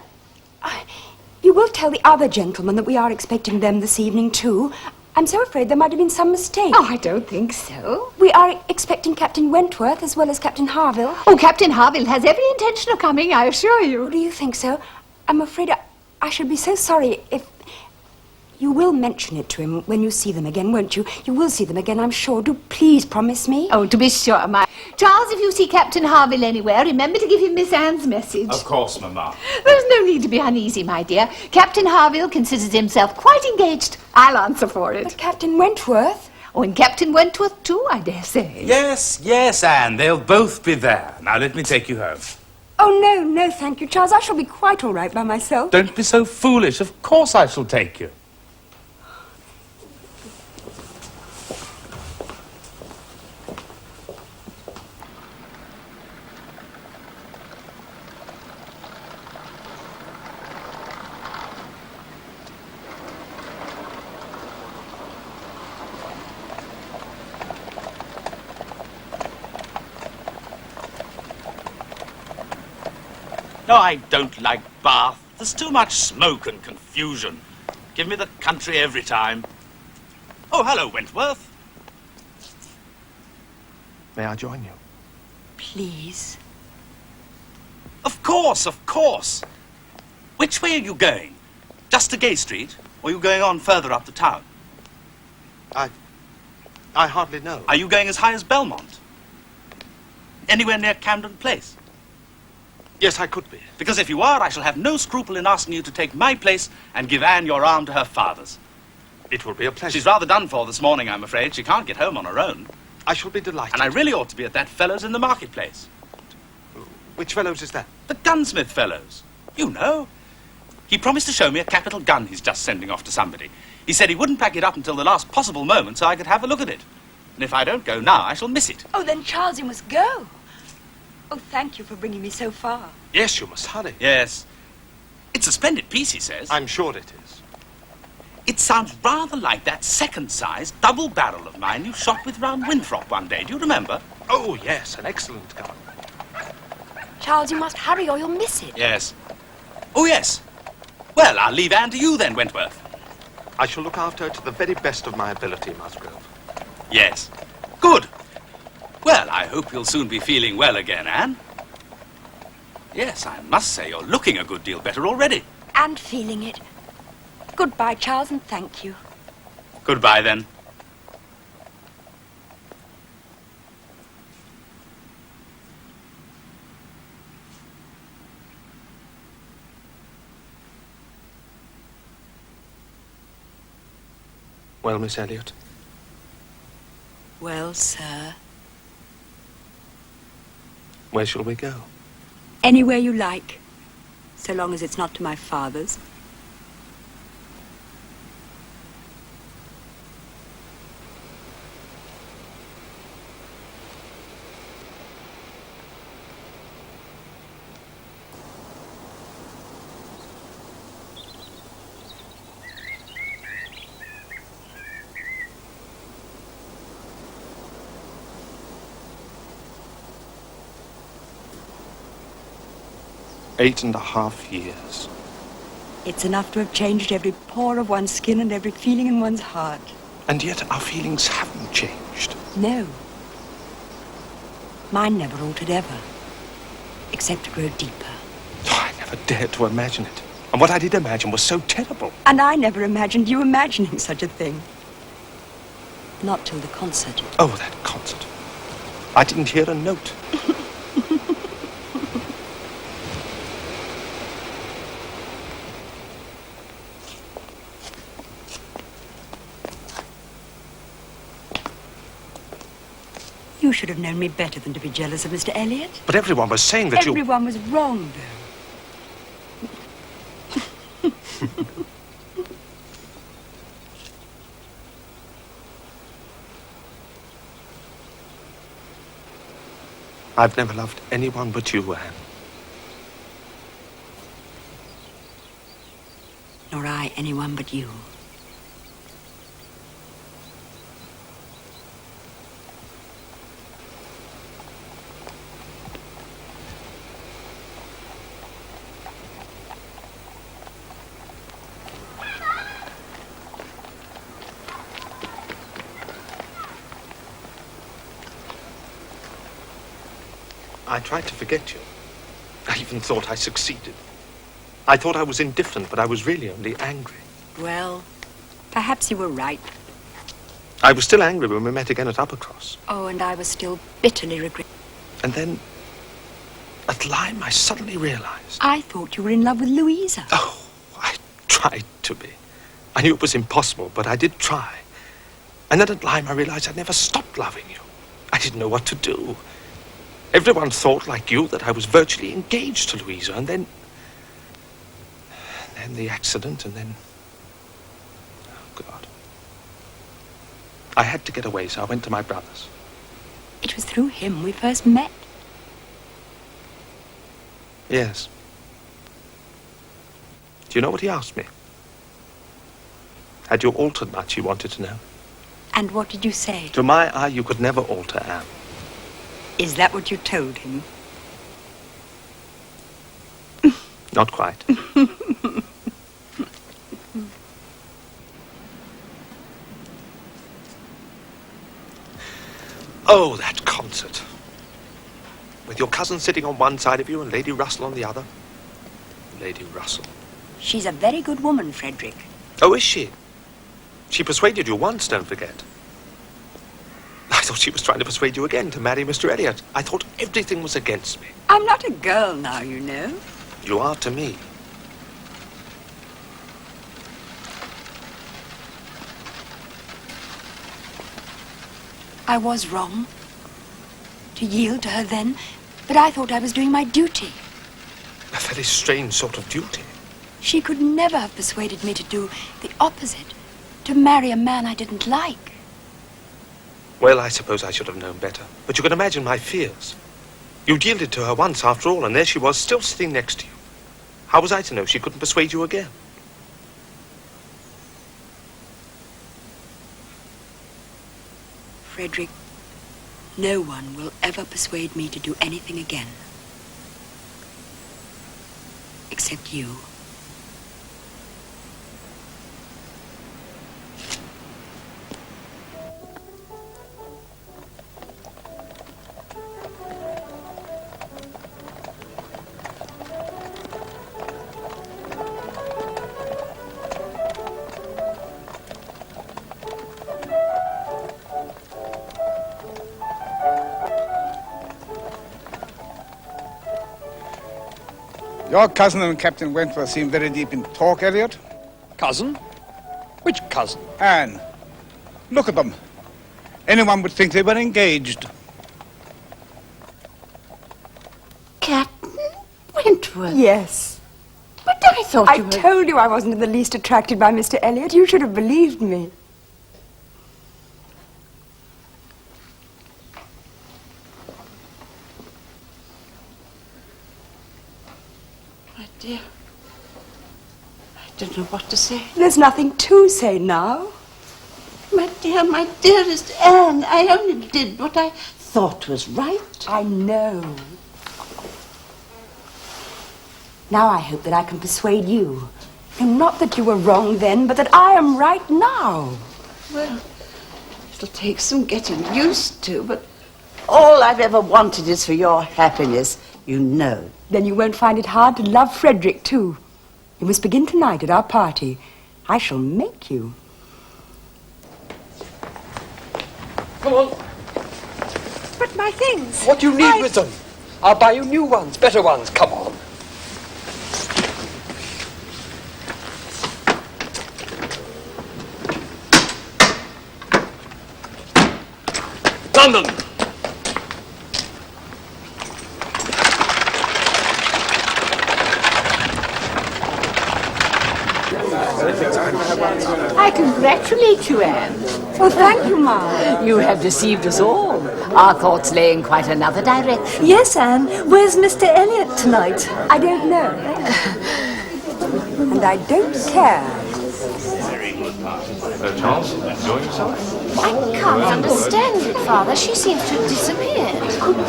You will tell the other gentlemen that we are expecting them this evening, too. I'm so afraid there might have been some mistake. Oh, I don't think so. We are expecting Captain Wentworth as well as Captain Harville. Oh, Captain Harville has every intention of coming, I assure you. Do you think so? I'm afraid I should be so sorry if... You will mention it to him when you see them again, won't you? You will see them again, I'm sure. Do please promise me. Oh, to be sure, my... Charles, if you see Captain Harville anywhere, remember to give him Miss Anne's message. Of course, Mamma. There's no need to be uneasy, my dear. Captain Harville considers himself quite engaged. I'll answer for it. But Captain Wentworth? Oh, and Captain Wentworth, too, I dare say. Yes, Anne. They'll both be there. Now, let me take you home. Oh, no, thank you, Charles. I shall be quite all right by myself. Don't be so foolish. Of course I shall take you. No, I don't like Bath. There's too much smoke and confusion. Give me the country every time. Oh, hello, Wentworth. May I join you? Please. Of course. Which way are you going? Just to Gay Street? Or are you going on further up the town? I hardly know. Are you going as high as Belmont? Anywhere near Camden Place? Yes, I could be. Because if you are, I shall have no scruple in asking you to take my place and give Anne your arm to her father's. It will be a pleasure. She's rather done for this morning, I'm afraid. She can't get home on her own. I shall be delighted. And I really ought to be at that fellow's in the marketplace. Which fellow's is that? The gunsmith fellow's. You know. He promised to show me a capital gun he's just sending off to somebody. He said he wouldn't pack it up until the last possible moment so I could have a look at it. And if I don't go now, I shall miss it. Oh, then, Charles, you must go. Oh, thank you for bringing me so far. Yes, you must hurry. Yes. It's a splendid piece, he says. I'm sure it is. It sounds rather like that second-size double barrel of mine you shot with round Winthrop one day. Do you remember? Oh, yes, an excellent gun. Charles, you must hurry or you'll miss it. Yes. Oh, yes. Well, I'll leave Anne to you then, Wentworth. I shall look after her to the very best of my ability, Musgrove. Yes. Good. Well, I hope you'll soon be feeling well again, Anne. Yes, I must say you're looking a good deal better already. And feeling it. Goodbye, Charles, and thank you. Goodbye, then. Well, Miss Elliot? Well, sir. Where shall we go? Anywhere you like, so long as it's not to my father's. 8.5 years. It's enough to have changed every pore of one's skin and every feeling in one's heart. And yet our feelings haven't changed. No. Mine never altered ever, except to grow deeper. Oh, I never dared to imagine it. And what I did imagine was so terrible. And I never imagined you imagining such a thing. Not till the concert. Oh, that concert. I didn't hear a note. You should have known me better than to be jealous of Mr. Elliot. But everyone was saying that Everyone was wrong, though. I've never loved anyone but you, Anne. Nor I anyone but you. I tried to forget you. I even thought I succeeded. I thought I was indifferent, but I was really only angry. Well, perhaps you were right. I was still angry when we met again at Uppercross. Oh, and I was still bitterly regretful. And then, at Lyme, I suddenly realized. I thought you were in love with Louisa. Oh, I tried to be. I knew it was impossible, but I did try. And then at Lyme, I realized I'd never stopped loving you. I didn't know what to do. Everyone thought, like you, that I was virtually engaged to Louisa, and then the accident, and then... Oh, God. I had to get away, so I went to my brother's. It was through him we first met. Yes. Do you know what he asked me? Had you altered much, he wanted to know. And what did you say? To my eye, you could never alter, Anne. Is that what you told him? Not quite. Oh, that concert. With your cousin sitting on one side of you and Lady Russell on the other. Lady Russell. She's a very good woman, Frederick. Oh, is she? She persuaded you once, don't forget. I thought she was trying to persuade you again to marry Mr. Elliot. I thought everything was against me. I'm not a girl now, you know. You are to me. I was wrong to yield to her then, but I thought I was doing my duty. A very strange sort of duty. She could never have persuaded me to do the opposite, to marry a man I didn't like. Well, I suppose I should have known better. But you can imagine my fears. You yielded to her once, after all, and there she was, still sitting next to you. How was I to know she couldn't persuade you again? Frederick, no one will ever persuade me to do anything again. Except you. Your cousin and Captain Wentworth seem very deep in talk, Elliot. Cousin? Which cousin? Anne. Look at them. Anyone would think they were engaged. Captain Wentworth? Yes. But I thought you were... I told you I wasn't in the least attracted by Mr. Elliot. You should have believed me. My dear, I don't know what to say. There's nothing to say now. My dearest Anne, I only did what I thought was right. I know. Now I hope that I can persuade you. And not that you were wrong then, but that I am right now. Well, it'll take some getting used to, but all I've ever wanted is for your happiness, you know. Then you won't find it hard to love Frederick, too. You must begin tonight at our party. I shall make you. Come on. But my things... What do you need with them? I'll buy you new ones, better ones. Come on. London! I congratulate you, Anne. Oh, thank you, Ma. You have deceived us all. Our thoughts lay in quite another direction. Yes, Anne. Where's Mr. Elliot tonight? I don't know. And I don't care. Charles, enjoying yourself? I can't understand it, Father. She seems to have disappeared.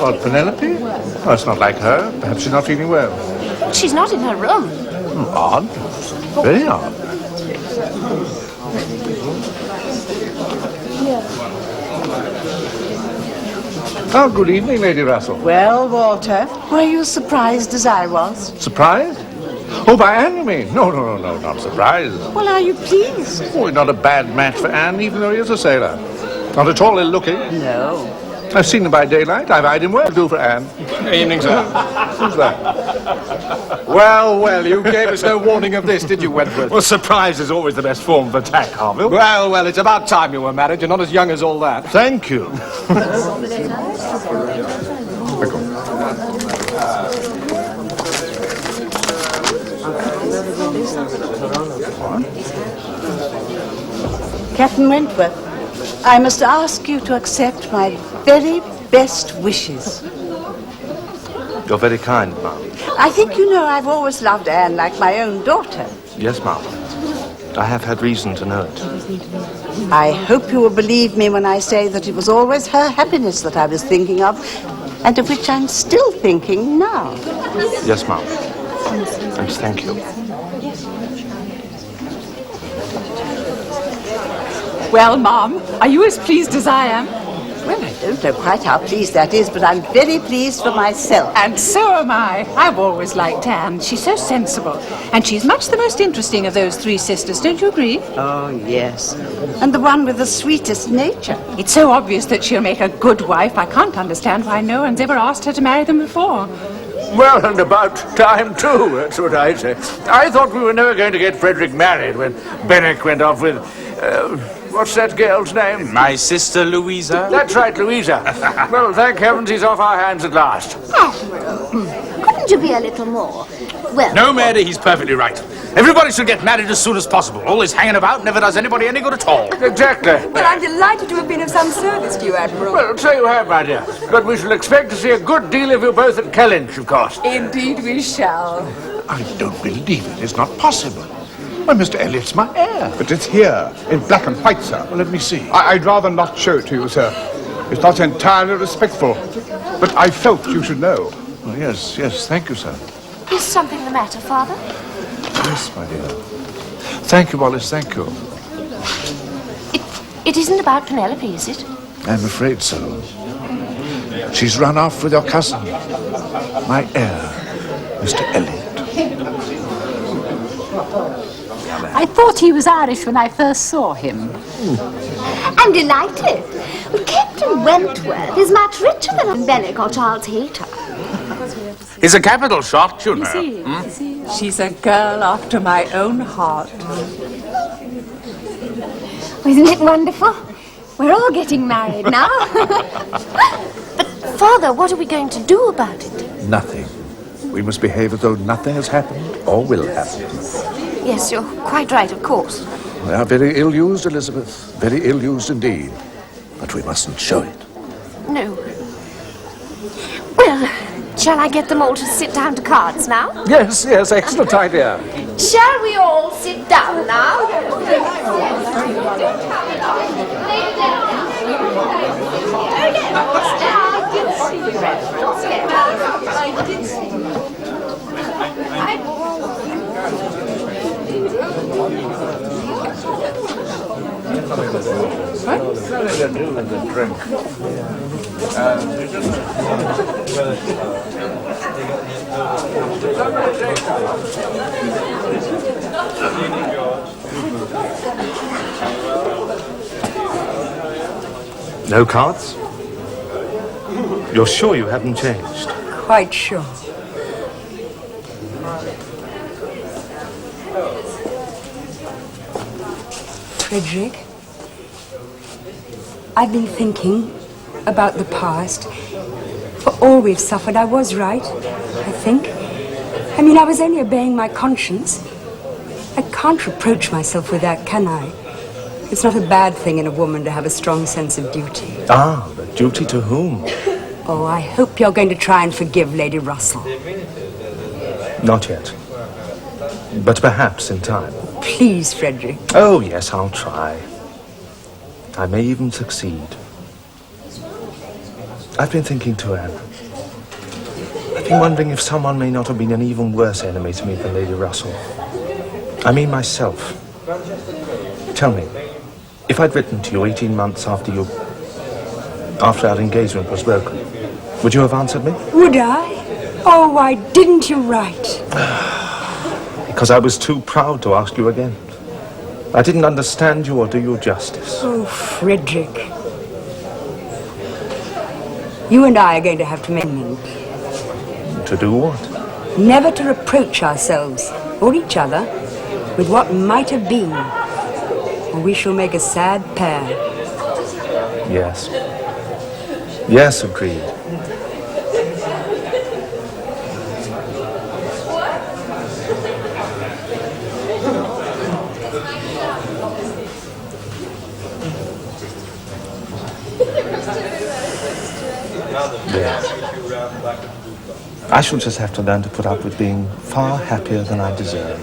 What, Penelope? Oh, it's not like her. Perhaps she's not feeling well. She's not in her room. Odd. Very odd. Oh, good evening, Lady Russell. Well, Walter, were you surprised as I was? Surprised? Oh, by Anne, you mean? No, not surprised. Well, are you pleased? Oh, he's not a bad match for Anne, even though he is a sailor. Not at all ill-looking. No. I've seen him by daylight. I've eyed him well. Do for Anne. Good evening, sir. Who's that? Well, you gave us no warning of this, did you, Wentworth? Well, surprise is always the best form of attack, Harville. Well, it's about time you were married. You're not as young as all that. Thank you. Captain Wentworth, I must ask you to accept my very best wishes. You're very kind, ma'am. I think you know I've always loved Anne like my own daughter. Yes, ma'am. I have had reason to know it. I hope you will believe me when I say that it was always her happiness that I was thinking of, and of which I'm still thinking now. Yes, ma'am. And thank you. Well, Mom, are you as pleased as I am? Well, I don't know quite how pleased that is, but I'm very pleased for myself. And so am I. I've always liked Anne. She's so sensible. And she's much the most interesting of those three sisters, don't you agree? Oh, yes. And the one with the sweetest nature. It's so obvious that she'll make a good wife. I can't understand why no one's ever asked her to marry them before. Well, and about time, too, that's what I say. I thought we were never going to get Frederick married when Benwick went off with... what's that girl's name? My sister Louisa. That's right, Louisa. Well, thank heavens he's off our hands at last. Couldn't you be a little more? Well... No, Mary, he's perfectly right. Everybody should get married as soon as possible. All this hanging about never does anybody any good at all. Exactly. Well, I'm delighted to have been of some service to you, Admiral. Well, so you have, my dear. But we shall expect to see a good deal of you both at Kellynch, of course. Indeed we shall. I don't believe it. It's not possible. Why, Mr. Elliot's my heir. But it's here, in black and white, sir. Well, let me see. I'd rather not show it to you, sir. It's not entirely respectful. But I felt you should know. Oh, yes, thank you, sir. Is something the matter, Father? Yes, my dear. Thank you, Wallace, thank you. It isn't about Penelope, is it? I'm afraid so. She's run off with your cousin, my heir, Mr. Elliot. I thought he was Irish when I first saw him. I'm delighted. Well, Captain Wentworth is much richer than Benwick or Charles Hayter. He's a capital shot, you know. You see, she's a girl after my own heart. Isn't it wonderful? We're all getting married now. But, Father, what are we going to do about it? Nothing. We must behave as though nothing has happened or will happen. Yes, you're quite right, of course. They are very ill-used, Elizabeth. Very ill-used indeed. But we mustn't show it. No. Well, shall I get them all to sit down to cards now? Yes, excellent idea. Shall we all sit down now? What's nothing to do with the drink? No cards? You're sure you haven't changed? Quite sure. Frederick, I've been thinking about the past. For all we've suffered, I was right, I think. I mean, I was only obeying my conscience. I can't reproach myself with that, can I? It's not a bad thing in a woman to have a strong sense of duty. Ah, but duty to whom? Oh, I hope you're going to try and forgive Lady Russell. Not yet. But perhaps in time. Please, Frederick. Oh, yes, I'll try. I may even succeed. I've been thinking too, Anne. I've been wondering if someone may not have been an even worse enemy to me than Lady Russell. I mean myself. Tell me, if I'd written to you 18 months after our engagement was broken, would you have answered me? Would I? Oh, why didn't you write? Because I was too proud to ask you again. I didn't understand you or do you justice. Oh, Frederick. You and I are going to have to make amends. To do what? Never to reproach ourselves, or each other, with what might have been. Or we shall make a sad pair. Yes. Yes, agreed. Yes. I shall just have to learn to put up with being far happier than I deserve.